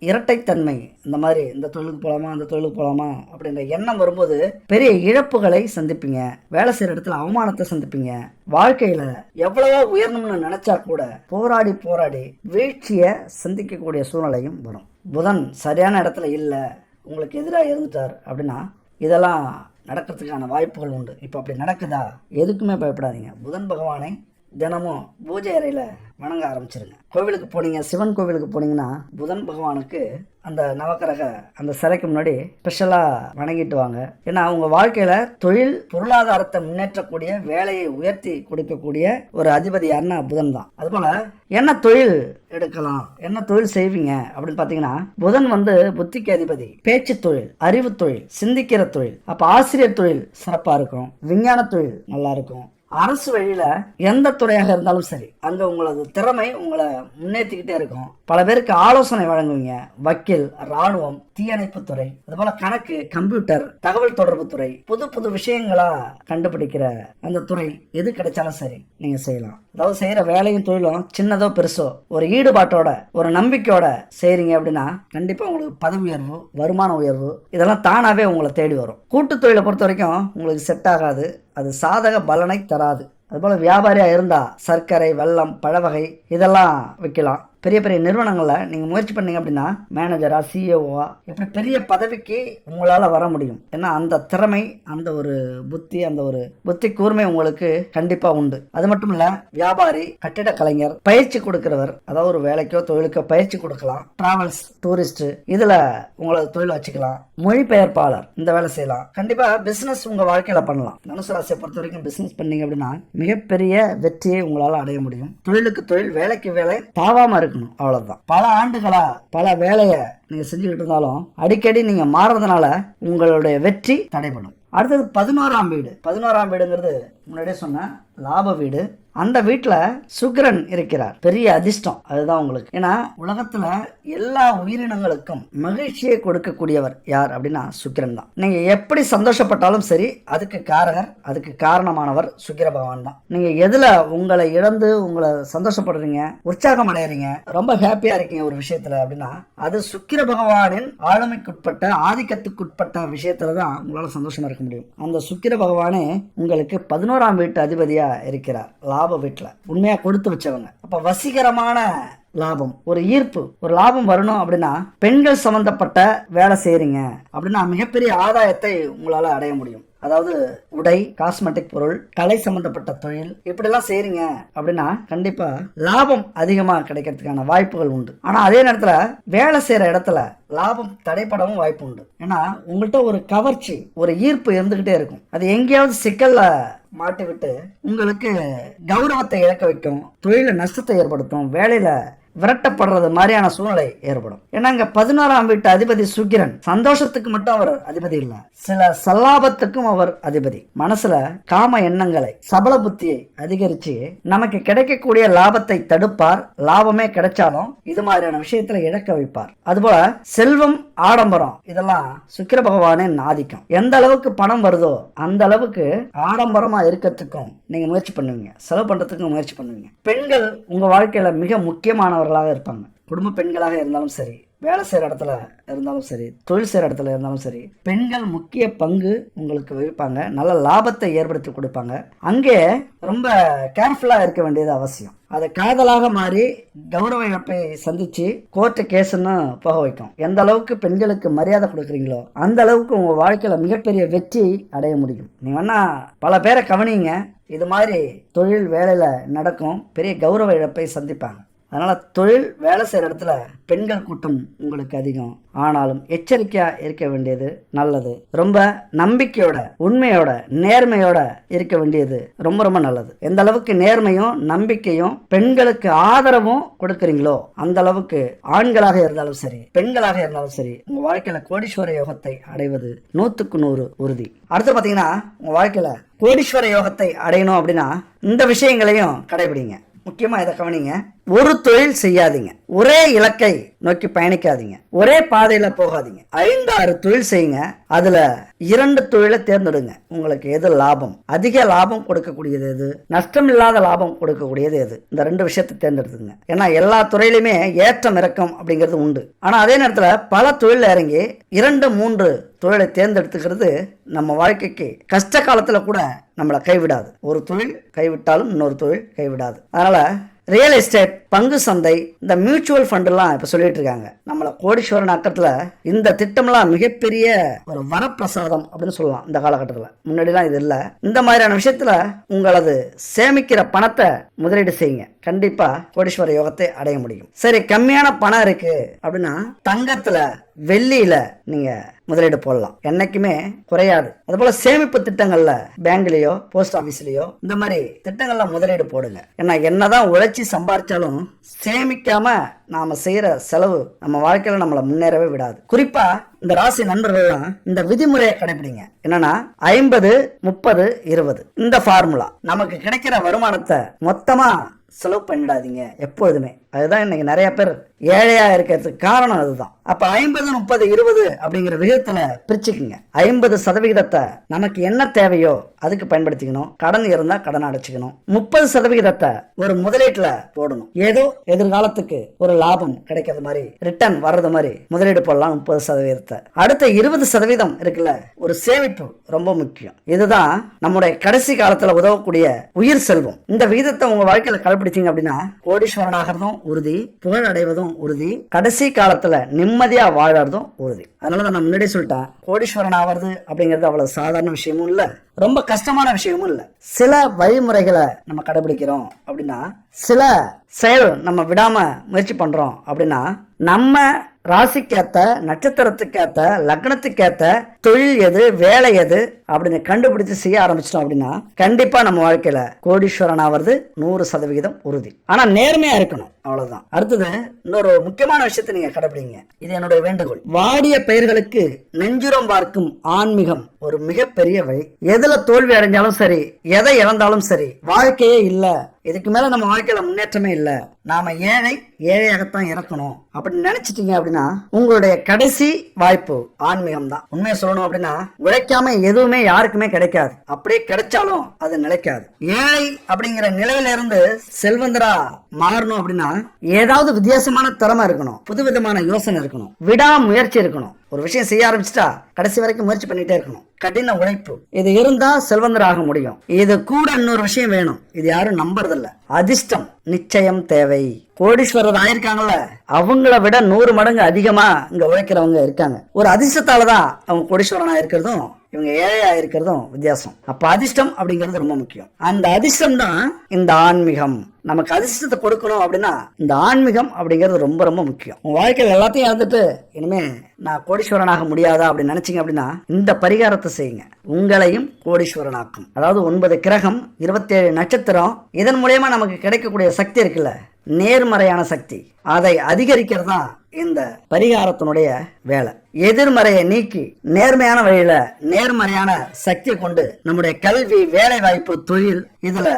இரட்டைத்தன்மை, இந்த மாதிரி இந்த தொழிலுக்கு போகலாமா அந்த தொழிலுக்கு போகலாமா அப்படின்ற எண்ணம் வரும்போது பெரிய இழப்புகளை சந்திப்பீங்க. வேலை செய்கிற இடத்துல அவமானத்தை சந்திப்பீங்க. வாழ்க்கையில் எவ்வளவோ உயரணும்னு நினச்சா கூட போராடி வீழ்ச்சியை சந்திக்கக்கூடிய சூழ்நிலையும் வரும். புதன் சரியான இடத்துல இல்லை, உங்களுக்கு எதிராக இருந்துட்டார் அப்படின்னா இதெல்லாம் நடக்கிறதுக்கான வாய்ப்புகள் உண்டு. இப்போ அப்படி நடக்குதா, எதுக்குமே பயப்படாதீங்க. புதன் பகவானை தினமும் பூஜை அறையில் வணங்க ஆரம்பிச்சிருங்க. கோவிலுக்கு போனீங்க, சிவன் கோவிலுக்கு போனீங்கன்னா புதன் பகவானுக்கு அந்த நவக்கிரக அந்த சிலைக்கு முன்னாடி ஸ்பெஷலாக வணங்கிட்டு வாங்க. ஏன்னா அவங்க வாழ்க்கையில் தொழில் பொருளாதாரத்தை முன்னேற்றக்கூடிய, வேலையை உயர்த்தி கொடுக்கக்கூடிய ஒரு அதிபதி யாருன்னா புதன் தான். அதுபோல் என்ன தொழில் எடுக்கலாம், என்ன தொழில் செய்வீங்க அப்படின்னு பார்த்தீங்கன்னா புதன் புத்திக்கு அதிபதி. பேச்சு தொழில், அறிவு தொழில், சிந்திக்கிற தொழில், அப்போ ஆசிரியர் தொழில் சிறப்பாக இருக்கும். விஞ்ஞான தொழில் நல்லா இருக்கும். அரசு வழியில எந்த துறையாக இருந்தாலும் சரி, அங்க உங்களது திறமை உங்களை முன்னேற்றிக்கிட்டே இருக்கும். பல பேருக்கு ஆலோசனை வழங்குவீங்க. வக்கீல், ராணுவம், தீயணைப்பு துறை, அதுபோல கணக்கு, கம்ப்யூட்டர், தகவல் தொடர்பு துறை, புது புது விஷயங்களா கண்டுபிடிக்கிற அந்த துறை எது கிடைச்சாலும் சரி நீங்க செய்யலாம். அதாவது செய்யற வேலையும் தொழிலும் சின்னதோ பெருசோ ஒரு ஈடுபாட்டோட ஒரு நம்பிக்கையோட செய்றீங்க அப்படின்னா கண்டிப்பா உங்களுக்கு பதவி உயர்வு, வருமான உயர்வு இதெல்லாம் தானாவே உங்களை தேடி வரும். கூட்டு தொழிலை பொறுத்த வரைக்கும் உங்களுக்கு செட் ஆகாது, அது சாதக பலனை தராது. அதுபோல் வியாபாரியாக இருந்தால் சர்க்கரை, வெல்லம், பழவகை இதெல்லாம் விற்கலாம். பெரிய பெரிய நிறுவனங்களில் நீங்கள் முயற்சி பண்ணீங்க அப்படின்னா மேனேஜரா, சிஇஓவா இப்படி பெரிய பதவிக்கு உங்களால் வர முடியும். ஏன்னா அந்த திறமை, அந்த ஒரு புத்தி, அந்த ஒரு புத்தி கூர்மை உங்களுக்கு கண்டிப்பாக உண்டு. அது மட்டும் இல்லை, வியாபாரி, கட்டிட கலைஞர், பயிற்சி கொடுக்கிறவர், அதாவது ஒரு வேலைக்கோ தொழிலுக்கோ பயிற்சி கொடுக்கலாம். டிராவல்ஸ், டூரிஸ்ட் இதில் உங்களை தொழில் வச்சுக்கலாம். மொழிபெயர்ப்பாளர் இந்த வேலை செய்யலாம். கண்டிப்பாக பிஸ்னஸ் உங்கள் வாழ்க்கையில் பண்ணலாம். தனுசு ராசியை பொறுத்த வரைக்கும் பிஸ்னஸ் பண்ணீங்க அப்படின்னா மிகப்பெரிய வெற்றியை உங்களால் அடைய முடியும். தொழிலுக்கு தொழில், வேலைக்கு வேலை தாவாமல் இருக்கணும், அவ்வளவுதான். பல ஆண்டுகளா பல வேலையை நீங்க செஞ்சுக்கிட்டு இருந்தாலும் அடிக்கடி நீங்க மாறுறதுனால உங்களுடைய வெற்றி தடைபடும். அடுத்தது 11ஆம் வீடு. 11ஆம் வீடுங்கிறது முன்னாடியே சொன்ன லாப வீடு. அந்த வீட்டுல சுக்கிரன் இருக்கிறார். பெரிய அதிர்ஷ்டம் அதுதான் உங்களுக்கு. ஏன்னா உலகத்துல எல்லா உயிரினங்களுக்கும் மகிழ்ச்சியை கொடுக்கக்கூடியவர் யார் அப்படின்னா சுக்கிரன் தான். நீங்க எப்படி சந்தோஷப்பட்டாலும் சரி அதுக்கு காரகர், அதுக்கு காரணமானவர் சுக்கிர பகவான் தான். நீங்க எதுல உங்களை இழந்து உங்களை சந்தோஷப்படுறீங்க, உற்சாகம் அடையறீங்க, ரொம்ப ஹாப்பியா இருக்கீங்க ஒரு விஷயத்துல அப்படின்னா அது சுக்கிர பகவானின் ஆளுமைக்குட்பட்ட, ஆதிக்கத்துக்குட்பட்ட விஷயத்துலதான் உங்களால சந்தோஷமா இருக்க முடியும். அந்த சுக்கிர பகவானே உங்களுக்கு 11ஆம் வீட்டு அதிபதியா இருக்கிறார். லாப வீட்டுல உண்மையா கொடுத்து வச்சவங்க. அப்ப வசீகரமான லாபம், ஒரு ஈர்ப்பு, ஒரு லாபம் வரணும் அப்படின்னா பெண்கள் சம்பந்தப்பட்ட வேலை செய்யறீங்க அப்படின்னா மிகப்பெரிய ஆதாயத்தை உங்களால அடைய முடியும். அதாவது உடை, காஸ்மெட்டிக் பொருள், கலை சம்பந்தப்பட்ட தொழில் இப்படிலாம் செய்றீங்க அப்படின்னா கண்டிப்பா லாபம் அதிகமா கிடைக்கிறதுக்கான வாய்ப்புகள் உண்டு. ஆனா அதே நேரத்துல வேலை செய்யற இடத்துல லாபம் தடைப்படவும் வாய்ப்பு உண்டு. ஏன்னா உங்கள்கிட்ட ஒரு கவர்ச்சி, ஒரு ஈர்ப்பு இருந்துகிட்டே இருக்கும். அது எங்கேயாவது சிக்கல்ல மாட்டி விட்டு உங்களுக்கு கௌரவத்தை இழக்க வைக்கும், தொழில நஷ்டத்தை ஏற்படுத்தும், வேலையில விரட்டப்படுறது மாதிரியான சூழ்நிலை ஏற்படும். ஏன்னா இங்க 11ஆம் வீட்டு அதிபதி சுக்கிரன் சந்தோஷத்துக்கு மட்டும் அவர் அதிபதி இல்ல, சில சல்லாபத்துக்கும் அவர் அதிபதி. மனசுல காம எண்ணங்களை, சபல புத்தியை அதிகரிச்சு நமக்கு கிடைக்கக்கூடிய லாபத்தை தடுப்பார். லாபமே கிடைச்சாலும் இது மாதிரியான விஷயத்துல இழக்க வைப்பார். அதுபோல செல்வம், ஆடம்பரம் இதெல்லாம் சுக்கிர பகவானின் ஆதிக்கம். எந்த அளவுக்கு பணம் வருதோ அந்த அளவுக்கு ஆடம்பரமா இருக்கிறதுக்கும் நீங்க முயற்சி பண்ணுவீங்க, செலவு பண்றதுக்கும் முயற்சி பண்ணுவீங்க. பெண்கள் உங்க வாழ்க்கையில மிக முக்கியமான இருப்பாங்க. குடும்ப பெண்களாக இருந்தாலும் சரி, வேலை செய்கிற இடத்துல இருந்தாலும் சரி, தொழில் செய்கிற இடத்துல இருந்தாலும் சரி, பெண்கள் முக்கிய பங்கு உங்களுக்கு வகிப்பாங்க. நல்ல லாபத்தை ஏற்படுத்தி கொடுப்பாங்க. அங்கே ரொம்ப கேர்ஃபுல்லாக இருக்க வேண்டியது அவசியம். அதை காதலாக மாறி கௌரவ இழப்பை சந்திச்சு கோர்ட்டு கேஸ்ன்னு போக வைக்கும். எந்த அளவுக்கு பெண்களுக்கு மரியாதை கொடுக்குறீங்களோ அந்த அளவுக்கு உங்க வாழ்க்கையில மிகப்பெரிய வெற்றி அடைய முடியும். நீ வேணா பல பேரை கவனிங்க, இது மாதிரி தொழில் வேலையில நடக்கும், பெரிய கௌரவ இழப்பை சந்திப்பாங்க. அதனால தொழில் வேலை செய்கிற இடத்துல பெண்கள் கூட்டம் உங்களுக்கு அதிகம். ஆனாலும் எச்சரிக்கையாக இருக்க வேண்டியது நல்லது. ரொம்ப நம்பிக்கையோட, உண்மையோட, நேர்மையோட இருக்க வேண்டியது ரொம்ப ரொம்ப நல்லது. எந்த அளவுக்கு நேர்மையும் நம்பிக்கையும் பெண்களுக்கு ஆதரவும் கொடுக்குறீங்களோ அந்த அளவுக்கு ஆண்களாக இருந்தாலும் சரி, பெண்களாக இருந்தாலும் சரி, உங்க வாழ்க்கையில கோடீஸ்வர யோகத்தை அடைவது 100க்கு 100 உறுதி. அடுத்து பாத்தீங்கன்னா, உங்க வாழ்க்கையில கோடீஸ்வர யோகத்தை அடையணும் அப்படின்னா இந்த விஷயங்களையும் கடைபிடிங்க. முக்கியமா இதை கவனிங்க. ஒரு தொழில் செய்யாதீங்க, ஒரே இலக்கை நோக்கி பயணிக்காதீங்க, ஒரே பாதையில போகாதீங்க. 5-6 தொழில் செய்யுங்க. அதுல 2 தொழிலை தேர்ந்தெடுங்க. உங்களுக்கு எது லாபம், அதிக லாபம் கொடுக்கக்கூடியது எது, நஷ்டம் இல்லாத லாபம் கொடுக்கக்கூடியது எது, இந்த 2 விஷயத்தை தேர்ந்தெடுத்துங்க. ஏன்னா எல்லா துறையிலுமே ஏற்றம் இறக்கம் அப்படிங்கிறது உண்டு. ஆனா அதே நேரத்துல பல தொழில் இறங்கி 2-3 தொழிலை தேர்ந்தெடுத்துக்கிறது நம்ம வாழ்க்கைக்கு கஷ்ட காலத்துல கூட நம்மளை கைவிடாது. ஒரு தொழில் கைவிட்டாலும் இன்னொரு தொழில் கைவிடாது. அதனால ரியல் எஸ்டேட், பங்கு சந்தை, இந்த மியூச்சுவல் ஃபண்டெல்லாம் இப்போ சொல்லிட்டு இருக்காங்க. நம்மளை கோடீஸ்வரன் ஆக்கத்துல இந்த திட்டம்லாம் மிகப்பெரிய ஒரு வரப்பிரசாதம் அப்படின்னு சொல்லலாம். இந்த காலகட்டத்தில் முன்னாடிலாம் இது இல்லை. இந்த மாதிரியான விஷயத்துல உங்களது சேமிக்கிற பணத்தை முதலீடு செய்யுங்க. கண்டிப்பா கோடீஸ்வர யோகத்தை அடைய முடியும். சரி, கம்மியான பணம் இருக்கு அப்படின்னா தங்கத்துல, வெள்ளியில நீங்க முதலீடு போடலாம், என்னைக்குமே குறையாது. அதுபோல சேமிப்பு திட்டங்கள்ல, பேங்க்லயோ போஸ்ட் ஆபீஸ்லயோ இந்த மாதிரி திட்டங்கள்ல முதலீடு போடுங்க. ஏன்னா என்னதான் உழைச்சி சம்பாதிச்சாலும் சேமிக்காம நாம செய்யற செலவு நம்ம வாழ்க்கையில நம்மளை முன்னேறவே விடாது. குறிப்பா இந்த ராசி நண்பர்கள்லாம் இந்த விதிமுறையை கடைபிடிங்க. என்னன்னா 50-30-20 இந்த ஃபார்முலா. நமக்கு கிடைக்கிற வருமானத்தை மொத்தமா செலவு பண்ணிடாதீங்க எப்பொழுதுமே. அதுதான் இன்னைக்கு நிறைய பேர் ஏழையா இருக்கிறதுக்கு காரணம் அதுதான். அப்ப 50-30-20 அப்படிங்கிற விகிதத்துல பிரிச்சுக்குங்க. 50% நமக்கு என்ன தேவையோ அதுக்கு பயன்படுத்திக்கணும். கடன் இருந்தா கடன் அடைச்சுக்கணும். 30% ஒரு முதலீட்டுல போடணும். ஏதோ எதிர்காலத்துக்கு ஒரு லாபம் கிடைக்கிறது மாதிரி, ரிட்டர்ன் வர்றது மாதிரி முதலீடு போடலாம் 30%. அடுத்த 20% இருக்குல்ல, ஒரு சேமிப்பு ரொம்ப முக்கியம். இதுதான் நம்முடைய கடைசி காலத்துல உதவக்கூடிய உயிர் செல்வம். இந்த விகிதத்தை உங்க வாழ்க்கையில கடைபிடிச்சீங்க அப்படின்னா கோடீஸ்வரன் ஆகிறதும் உறுதி, புகழ் அடைவதும் உறுதி, கடைசி காலத்துல நிம்மதியா வாழறதும் உறுதி. அதனாலதான் நான் முன்னாடியே சொல்லிட்டேன், கோடீஸ்வரன் ஆவது அப்படிங்கிறது அவ்வளவு சாதாரண விஷயமும் இல்ல, ரொம்ப கஷ்டமான விஷயமும் இல்ல. சில வழிமுறைகளை நம்ம கடைபிடிக்கிறோம் அப்படின்னா, சில செயல் நம்ம விடாம முயற்சி பண்றோம் அப்படின்னா, நம்ம ராசிக்கேத்த, நட்சத்திரத்துக்கேத்த, லக்னத்துக்கேத்த தொழில் எது, வேலை எது அப்படின்னு கண்டுபிடிச்சு செய்ய ஆரம்பிச்சிட்டோம் அப்படின்னா கண்டிப்பா நம்ம வாழ்க்கையில கோடீஸ்வரன் ஆவது 100% உறுதி. ஆனா நேர்மையா இருக்கணும், அவ்வளவுதான். அடுத்தது இன்னொரு முக்கியமான விஷயத்தை நீங்க கடைபிடிங்க. இது என்னுடைய வேண்டுகோள். வாடிய பயிர்களுக்கு நெஞ்சுரம் பார்க்கும் ஆன்மீகம் ஒரு மிகப்பெரிய வழி. எதுல தோல்வி அடைஞ்சாலும் சரி, எதை இழந்தாலும் சரி, வாழ்க்கையே இல்ல, இதுக்கு மேல நம்ம வாழ்க்கையில முன்னேற்றமே இல்ல, நாம ஏழையாகத்தான் இறக்கணும் அப்படின்னு நினைச்சிட்டீங்க அப்படின்னா உங்களுடைய கடைசி வாய்ப்பு ஆன்மீகம் தான். உண்மையை சொல்லணும் அப்படின்னா உழைக்காம எதுவுமே யாருக்குமே கிடைக்காது. அப்படியே கிடைச்சாலும் அது நிலைக்காது. ஏழை அப்படிங்கிற நிலையில இருந்து செல்வந்தரா மாறணும் அப்படின்னா ஏதாவது வித்தியாசமான திறமை இருக்கணும், புதுவிதமான யோசனை இருக்கணும், விடாமுயற்சி இருக்கணும். ஒரு விஷயம் செய்ய ஆரம்பிச்சுட்டா கடைசி வரைக்கும் முயற்சி பண்ணிட்டே இருக்கணும். கடின உழைப்பு இது இருந்தா செல்வந்தராக முடியும். இது கூட இன்னொரு விஷயம் வேணும், இது யாரும் நம்புறதில்ல, அதிர்ஷ்டம் நிச்சயம் தேவை. கோடீஸ்வரர் ஆயிருக்காங்கல்ல, அவங்கள விட 100 மடங்கு அதிகமா இங்க உழைக்கிறவங்க இருக்காங்க. ஒரு அதிர்ஷ்டத்தாலதான் அவங்க கோடீஸ்வரனா இருக்கிறதும் இவங்க ஏழையா இருக்கிறதும் வித்தியாசம். அப்ப அதிர்ஷ்டம் அப்படிங்கிறது ரொம்ப முக்கியம். அந்த அதிர்ஷ்டம் தான் இந்த ஆன்மீகம். நமக்கு அதிர்ஷ்டத்தை கொடுக்கணும் அப்படின்னா இந்த ஆன்மீகம் அப்படிங்கிறது ரொம்ப ரொம்ப முக்கியம். உங்க வாழ்க்கையில் எல்லாத்தையும் இழந்துட்டு இனிமே நான் கோடீஸ்வரனாக முடியாதா அப்படின்னு நினைச்சீங்க அப்படின்னா இந்த பரிகாரத்தை செய்யுங்க, உங்களையும் கோடீஸ்வரனாக்கும். அதாவது 9 கிரகம், 27 நட்சத்திரம், இதன் மூலமா நமக்கு கிடைக்கக்கூடிய சக்தி இருக்குல்ல, நேர்மறையான சக்தி, அதை அதிகரிக்கிறது தான் இந்த பரிகாரத்தினுடைய வேலை. எதிர்மறையை நீக்கி நேர்மையான வழியில நேர்மறையான சக்தியை கொண்டு நம்முடைய கல்வி, வேலை வாய்ப்பு, தொழில் இதுல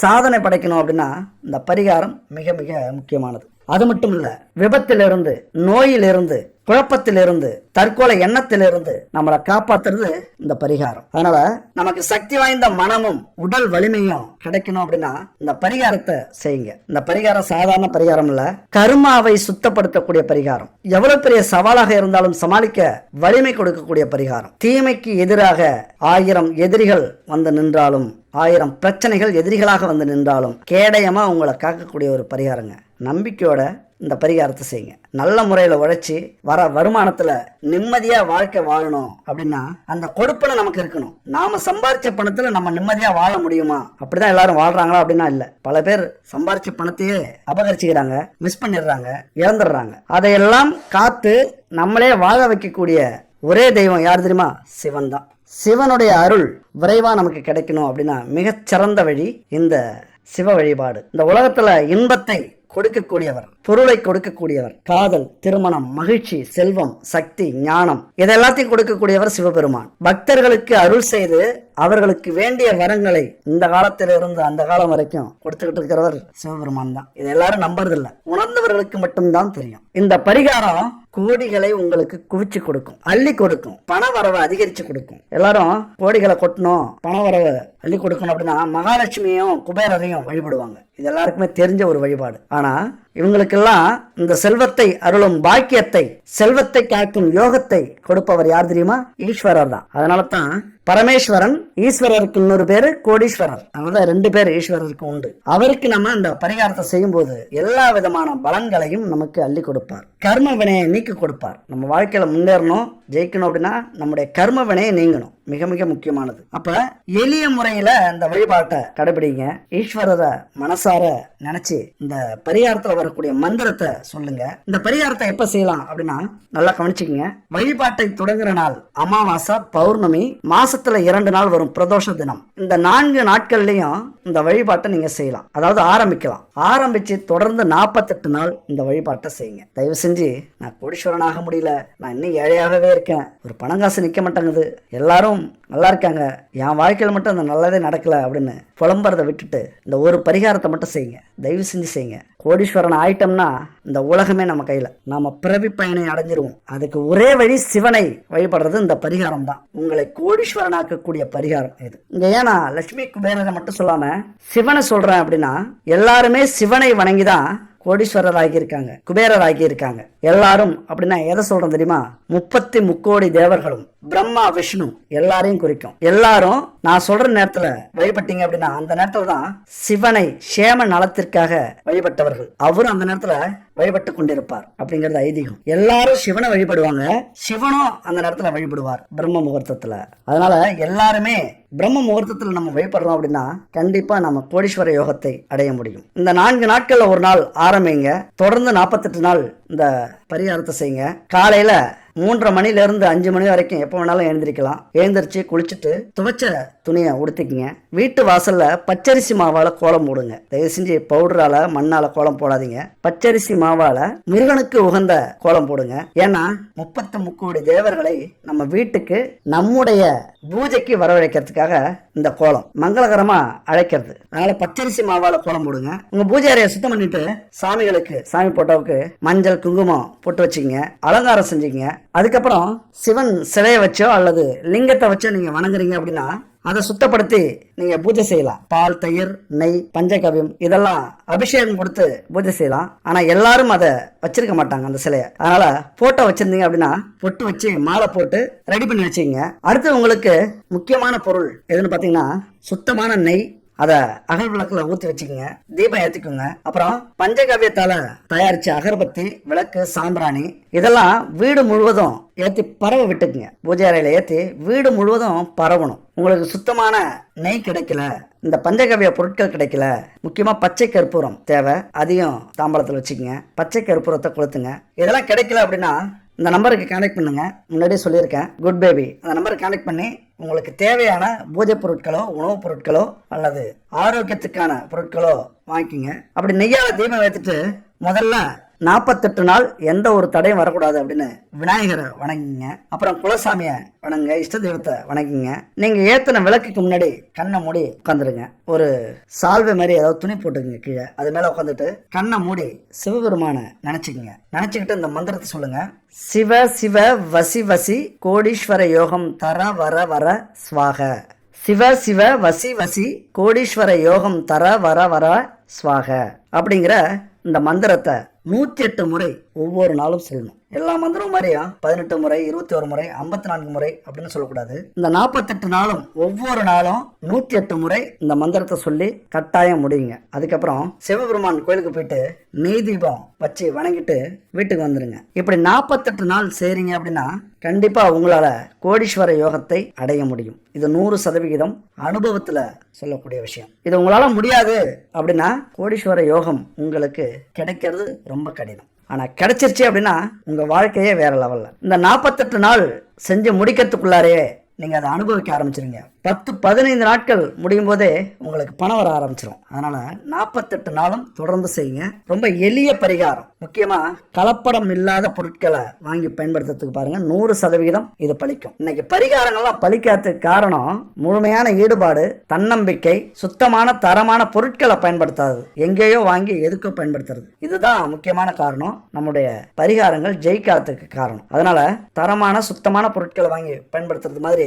சாதனை படைக்கணும் அப்படின்னா இந்த பரிகாரம் மிக மிக முக்கியமானது. அது மட்டும் இல்ல, விபத்திலிருந்து, நோயிலிருந்து, குழப்பத்திலிருந்து, தற்கொலை எண்ணத்திலிருந்து நம்மளை காப்பாத்துறது இந்த பரிகாரம். அதனால நமக்கு சக்தி வாய்ந்த மனமும் உடல் வலிமையும் கிடைக்கணும் அப்படின்னா இந்த பரிகாரத்தை செய்யுங்க. இந்த பரிகாரம் சாதாரண பரிகாரம் இல்ல, கர்மாவை சுத்தப்படுத்தக்கூடிய பரிகாரம். எவ்வளவு பெரிய சவாலாக இருந்தாலும் சமாளிக்க வலிமை கொடுக்கக்கூடிய பரிகாரம். தீமைக்கு எதிராக 1000 எதிரிகள் வந்து நின்றாலும், 1000 பிரச்சனைகள் எதிரிகளாக வந்து நின்றாலும் கேடயமா உங்களை காக்கக்கூடிய ஒரு பரிகாரங்க. நம்பிக்கையோட இந்த பரிகாரத்தை செய்யுங்க. நல்ல முறையில் உழைச்சி வர வருமானத்துல நிம்மதியா வாழ்க்கை வாழணும் அப்படின்னா அந்த கொடுப்பனை நமக்கு இருக்கணும். நாம சம்பாரிச்ச பணத்துல நம்ம நிம்மதியா வாழ முடியுமா? அப்படிதான் எல்லாரும் வாழ்றாங்களா அப்படின்னா இல்ல. பல பேர் சம்பாரிச்ச பணத்தையே அபகரிச்சுக்கிறாங்க, மிஸ் பண்ணிடுறாங்க, இழந்துடுறாங்க. அதையெல்லாம் காத்து நம்மளே வாழ வைக்கக்கூடிய ஒரே தெய்வம் யார் தெரியுமா? சிவன் தான். சிவனுடைய அருள் விரைவா நமக்கு கிடைக்கணும் அப்படின்னா மிகச்சிறந்த வழி இந்த சிவ வழிபாடு. இந்த உலகத்துல இன்பத்தை கொடுக்கக்கூடியவர், பொருளை கொடுக்கக்கூடியவர், காதல், திருமணம், மகிழ்ச்சி, செல்வம், சக்தி, ஞானம், இதெல்லாத்தையும் கொடுக்கக்கூடியவர் சிவபெருமான். பக்தர்களுக்கு அருள் செய்து அவர்களுக்கு வேண்டிய வரங்களை இந்த காலத்திலிருந்து அந்த காலம் வரைக்கும் கொடுத்துக்கிட்டு இருக்கிறவர் சிவபெருமான் தான். இது எல்லாரும் நம்புறது இல்ல, உணர்ந்தவர்களுக்கு மட்டும்தான் தெரியும். இந்த பரிகாரம் கோடிகளை உங்களுக்கு குவிச்சு கொடுக்கும், அள்ளி கொடுக்கும், பண வரவை அதிகரிச்சு கொடுக்கும். எல்லாரும் கோடிகளை கொட்டணும், பண வரவை அள்ளி கொடுக்கணும் அப்படின்னா மகாலட்சுமியும் குபேரரையும் வழிபடுவாங்க. இது எல்லாருக்குமே தெரிஞ்ச ஒரு வழிபாடு. ஆனா இவங்களுக்கெல்லாம் இந்த செல்வத்தை அருளும் பாக்கியத்தை, செல்வத்தை காக்கும் யோகத்தை கொடுப்பவர் யார் தெரியுமா? ஈஸ்வரர் தான். அதனால தான் பரமேஸ்வரன், ஈஸ்வரருக்கு இன்னொரு பேரு கோடீஸ்வரர். அதான் 2 பேர் ஈஸ்வரருக்கு உண்டு. அவருக்கு நம்ம இந்த பரிகாரத்தை செய்யும் போது எல்லா விதமான பலன்களையும் நமக்கு அள்ளி கொடுப்பார். கர்ம வினையை நீக்கி கொடுப்பார். நம்ம வாழ்க்கையில முன்னேறணும், ஜெயிக்கணும் அப்படின்னா நம்முடைய கர்ம வினையை நீங்கணும். மிக மிக முக்கியமானது. அப்ப எளிய முறையில இந்த வழிபாட்டை கடைபிடிங்க. ஈஸ்வரரை மனசார நினைச்சு இந்த பரிகாரத்துல வரக்கூடிய மந்திரத்தை சொல்லுங்க. இந்த பரிகாரத்தை எப்ப செய்யலாம் அப்படின்னா நல்லா கவனிச்சுக்கங்க. வழிபாட்டை தொடங்குற நாள் அமாவாசை, பௌர்ணமி, மாசத்துல 2 நாள் வரும் பிரதோஷ தினம். இந்த 4 நாட்கள்லயும் இந்த வழிபாட்டை நீங்க செய்யலாம். அதாவது ஆரம்பிச்சு தொடர்ந்து 48 நாள் இந்த வழிபாட்டை செய்யுங்க. தயவு செஞ்சு நான் கோடீஸ்வரன் ஆக முடியல, நான் இன்னும் ஏழையாகவே இருக்கேன், ஒரு பணங்காசு நிக்க மாட்டேங்குது, எல்லாரும் நல்லா இருக்காங்க, என் வாழ்க்கையில மட்டும் அந்த நல்லதே நடக்கல அப்படின்னு புலம்புறதை விட்டுட்டு இந்த ஒரு பரிகாரத்தை மட்டும் செய்யுங்க. தயவு செஞ்சு செய்யுங்க. கோடீஸ்வரன் ஆயிட்டோம்னா இந்த உலகமே நம்ம கையில, நாம பிறவி பயனை அடைஞ்சிருவோம். அதுக்கு ஒரே வழி சிவனை வழிபடுறது இந்த பரிகாரம் தான். உங்களை கோடீஸ்வரன் ஆக்கக்கூடிய பரிகாரம் இது. இங்க ஏன்னா லட்சுமி குபேரரை மட்டும் சொல்லாம சிவனை சொல்றேன் அப்படின்னா எல்லாருமே சிவனை வணங்கிதான் கோடீஸ்வரர் ஆகியிருக்காங்க, குபேரர் ஆகியிருக்காங்க. எல்லாரும் அப்படின்னா எதை சொல்றோம் தெரியுமா? 33 தேவர்களும், பிரம்மா, விஷ்ணு எல்லாரையும் குறிக்கும். எல்லாரும் நான் சொல்ற நேரத்துல வழிபட்டீங்க அப்படின்னா அந்த நேரத்துல தான் சிவனை சேம நலத்திற்காக வழிபட்டவர்கள். அவரும் அந்த நேரத்துல வழிபட்டு கொண்டிருப்பார் அப்படிங்கறது ஐதீகம். எல்லாரும் சிவனை வழிபடுவாங்க, சிவனும் அந்த நேரத்துல வழிபடுவார் பிரம்ம முகூர்த்தத்துல. அதனால எல்லாருமே பிரம்ம முகூர்த்தத்துல நம்ம வழிபடுறோம் அப்படின்னா கண்டிப்பா நம்ம கோடீஸ்வர யோகத்தை அடைய முடியும். இந்த 4 நாட்கள்ல ஒரு நாள் ஆரம்பிங்க. தொடர்ந்து 48 நாள் இந்த பரிகாரத்தை செய்யுங்க. காலையில 3:30 மணில இருந்து 5 மணி வரைக்கும் எப்ப வேணாலும் எழுந்திருக்கலாம். எழுந்திரிச்சு குளிச்சுட்டு துவைச்ச துணியை உடுத்திக்கங்க. வீட்டு வாசல்ல பச்சரிசி மாவால கோலம் போடுங்க. தயவு செஞ்சு பவுடரால, மண்ணால கோலம் போடாதீங்க. பச்சரிசி மாவால முருகனுக்கு உகந்த கோலம் போடுங்க. ஏன்னா 33 தேவர்களை நம்ம வீட்டுக்கு நம்முடைய பூஜைக்கு வரவழைக்கிறதுக்காக இந்த கோலம் மங்களகரமா அழைக்கிறது. அதனால பச்சரிசி மாவால கோலம் போடுங்க. உங்க பூஜை அறையை சுத்தம் பண்ணிட்டு சாமிகளுக்கு, சாமி போட்டோவுக்கு மஞ்சள் குங்குமம் போட்டு வச்சுங்க, அலங்காரம் செஞ்சுங்க. அதுக்கப்புறம் சிவன் சிலையை வச்சோ அல்லது லிங்கத்தை வச்சோ நீங்க வணங்குறீங்க அப்படின்னா அதை சுத்தப்படுத்தி நீங்க பூஜை செய்யலாம். பால், தயிர், நெய், பஞ்சகவ்யம் இதெல்லாம் அபிஷேகம் கொடுத்து பூஜை செய்யலாம். ஆனா எல்லாரும் அதை வச்சிருக்க மாட்டாங்க அந்த சிலையை. அதனால போட்டோ வச்சிருந்தீங்க அப்படின்னா பொட்டு வச்சு மாலை போட்டு ரெடி பண்ணி வச்சுக்கோங்க. அடுத்து உங்களுக்கு முக்கியமான பொருள் எதுன்னு பாத்தீங்கன்னா சுத்தமான நெய். அதை அகல் விளக்குல ஊற்றி வச்சுக்கோங்க. தீபம் ஏற்றிக்கோங்க. அப்புறம் பஞ்சகவ்யத்தால தயாரிச்ச அகர்பத்தி, விளக்கு, சாம்பிராணி இதெல்லாம் வீடு முழுவதும் ஏற்றி பரவ விட்டுக்குங்க. பூஜை அறையில ஏற்றி வீடு முழுவதும் பரவணும். உங்களுக்கு சுத்தமான நெய் கிடைக்கல, இந்த பஞ்சகவ்ய பொருட்கள் கிடைக்கல, முக்கியமா பச்சை கற்பூரம் தேவை. அதையும் தாம்பலத்தில் வச்சுக்கோங்க. பச்சை கற்பூரத்தை கொளுத்துங்க. இதெல்லாம் கிடைக்கல அப்படின்னா இந்த நம்பருக்கு கான்டாக்ட் பண்ணுங்க. முன்னாடியே சொல்லியிருக்கேன், குட் பேபி. அந்த நம்பருக்கு கான்டாக்ட் பண்ணி உங்களுக்கு தேவையான பூஜை பொருட்களோ, உணவுப் பொருட்களோ அல்லது ஆரோக்கியத்துக்கான பொருட்களோ வாங்கிக்கோங்க. அப்படி நெய்யால தீபம் வைத்துட்டு முதல்ல 48 நாள் எந்த ஒரு தடையும் வரக்கூடாது அப்படின்னு விநாயகரை வணங்குங்க. அப்புறம் குலசாமியை வணங்குங்க, இஷ்ட தெய்வத்தை வணங்குங்க. நீங்க ஏத்தின விளக்குக்கு முன்னாடி கண்ணை மூடி உட்காந்துருங்க. ஒரு சால்வை மாதிரி ஏதாவது துணி போட்டுக்குங்க கீழே, அது மேல உட்காந்துட்டு கண்ணை மூடி சிவபெருமான நினைச்சுக்கங்க. நினைச்சுக்கிட்டு இந்த மந்திரத்தை சொல்லுங்க. சிவ சிவ வசி வசி கோடீஸ்வர யோகம் தர வர வர ஸ்வாக. சிவ சிவ வசி வசி கோடீஸ்வர யோகம் தர வர வர ஸ்வாக அப்படிங்கிற இந்த மந்திரத்தை 108 முறை ஒவ்வொரு நாளும் சொல்லணும். எல்லா மந்திரமும் மாதிரியா 18 முறை, 21 முறை, 54 முறை அப்படின்னு சொல்லக்கூடாது. இந்த 48 நாளும் ஒவ்வொரு நாளும் 108 முறை இந்த மந்திரத்தை சொல்லி கட்டாயம் முடியுங்க. அதுக்கப்புறம் சிவபெருமான் கோயிலுக்கு போயிட்டு நெய் தீபம் வச்சு வணங்கிட்டு வீட்டுக்கு வந்துருங்க. இப்படி 48 நாள் செய்றீங்க அப்படின்னா கண்டிப்பா உங்களால கோடீஸ்வர யோகத்தை அடைய முடியும். இது 100% அனுபவத்துல சொல்லக்கூடிய விஷயம். இது உங்களால முடியாது அப்படின்னா கோடீஸ்வர யோகம் உங்களுக்கு கிடைக்கிறது ரொம்ப கடினம். ஆனா கிடைச்சிருச்சு அப்படின்னா உங்க வாழ்க்கையே வேற லெவல்ல. இந்த 48 நாள் செஞ்சு முடிக்கிறதுக்குள்ளாரே நீங்க அதை அனுபவிக்க ஆரம்பிச்சிருங்க. 10-15 நாட்கள் முடியும் போதே உங்களுக்கு பணம் வர ஆரம்பிச்சிடும். அதனால 48 நாளும் தொடர்ந்து செய்யுங்க. ரொம்ப எளிய பரிகாரம். முக்கியமா கலப்படம் இல்லாத பொருட்களை வாங்கி பயன்படுத்துறதுக்கு பாருங்க, 100% இது பலிக்கும். இன்னைக்கு பரிகாரங்கள்லாம் பலிக்காததுக்கு காரணம் முழுமையான ஈடுபாடு, தன்னம்பிக்கை, சுத்தமான தரமான பொருட்களை பயன்படுத்தாது, எங்கேயோ வாங்கி எதுக்கோ பயன்படுத்துறது. இதுதான் முக்கியமான காரணம் நம்முடைய பரிகாரங்கள் ஜெயிக்காததுக்கு காரணம். அதனால தரமான சுத்தமான பொருட்களை வாங்கி பயன்படுத்துறது மாதிரி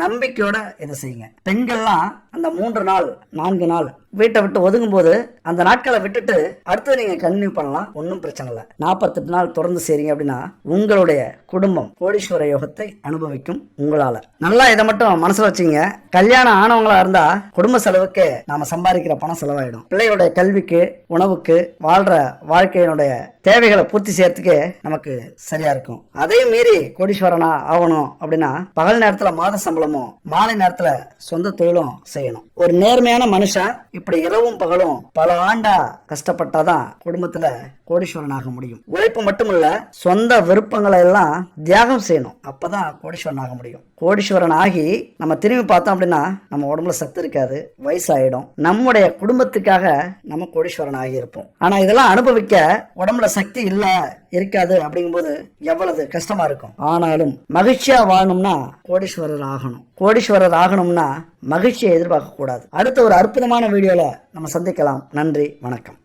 நம்பிக்கையோட இதை செய்யுங்க. பெண்கள்லாம் அந்த 3 நாள் 4 நாள் வீட்டை விட்டு ஒதுங்கும் போது அந்த நாட்களை விட்டுட்டு அடுத்து நீங்க கன்டினியூ பண்ணலாம், ஒன்றும் பிரச்சனை இல்லை. 48 நாள் தொடர்ந்து செய்றீங்க அப்படின்னா உங்களுடைய குடும்பம் கோடீஸ்வர யோகத்தை அனுபவிக்கும் உங்களால. நல்லா இதை மட்டும் மனசுல வச்சுங்க. கல்யாணம் ஆனவங்களா இருந்தா குடும்ப செலவுக்கு நாம சம்பாதிக்கிற பணம் செலவாயிடும். பிள்ளையோட கல்விக்கு, உணவுக்கு, வாழ்ற வாழ்க்கையினுடைய தேவைகளை பூர்த்தி செய்யறதுக்கு நமக்கு சரியா இருக்கும். அதையும் மீறி கோடீஸ்வரனா ஆகணும் அப்படின்னா பகல் நேரத்துல மாத சம்பளமும் மாலை நேரத்துல சொந்த தொழிலும் செய்யணும். ஒரு நேர்மையான மனுஷன் இப்படி இரவும் பகலும் பல ஆண்டா கஷ்டப்பட்டாதான் குடும்பத்துல கோடீஸ்வரன் ஆக முடியும். உழைப்பு மட்டுமல்ல, சொந்த விருப்பங்களை எல்லாம் தியாகம் செய்யணும். அப்பதான் கோடீஸ்வரன் ஆக முடியும். கோடீஸ்வரன் ஆகி நம்ம திரும்பி பார்த்தோம் அப்படின்னா நம்ம உடம்புல சத்து இருக்காது, வயசாயிடும். நம்முடைய குடும்பத்துக்காக நம்ம கோடீஸ்வரன் ஆகி இருப்போம். ஆனா இதெல்லாம் அனுபவிக்க உடம்புல சக்தி இல்ல இருக்காது அப்படிங்கும்போது எவ்வளவு கஷ்டமா இருக்கும். ஆனாலும் மகிழ்ச்சியா வாழணும்னா கோடீஸ்வரர் ஆகணும். கோடீஸ்வரர் ஆகணும்னா மகிழ்ச்சியை எதிர்பார்க்க கூடாது. அடுத்த ஒரு அற்புதமான வீடியோல நம்ம சந்திக்கலாம். நன்றி, வணக்கம்.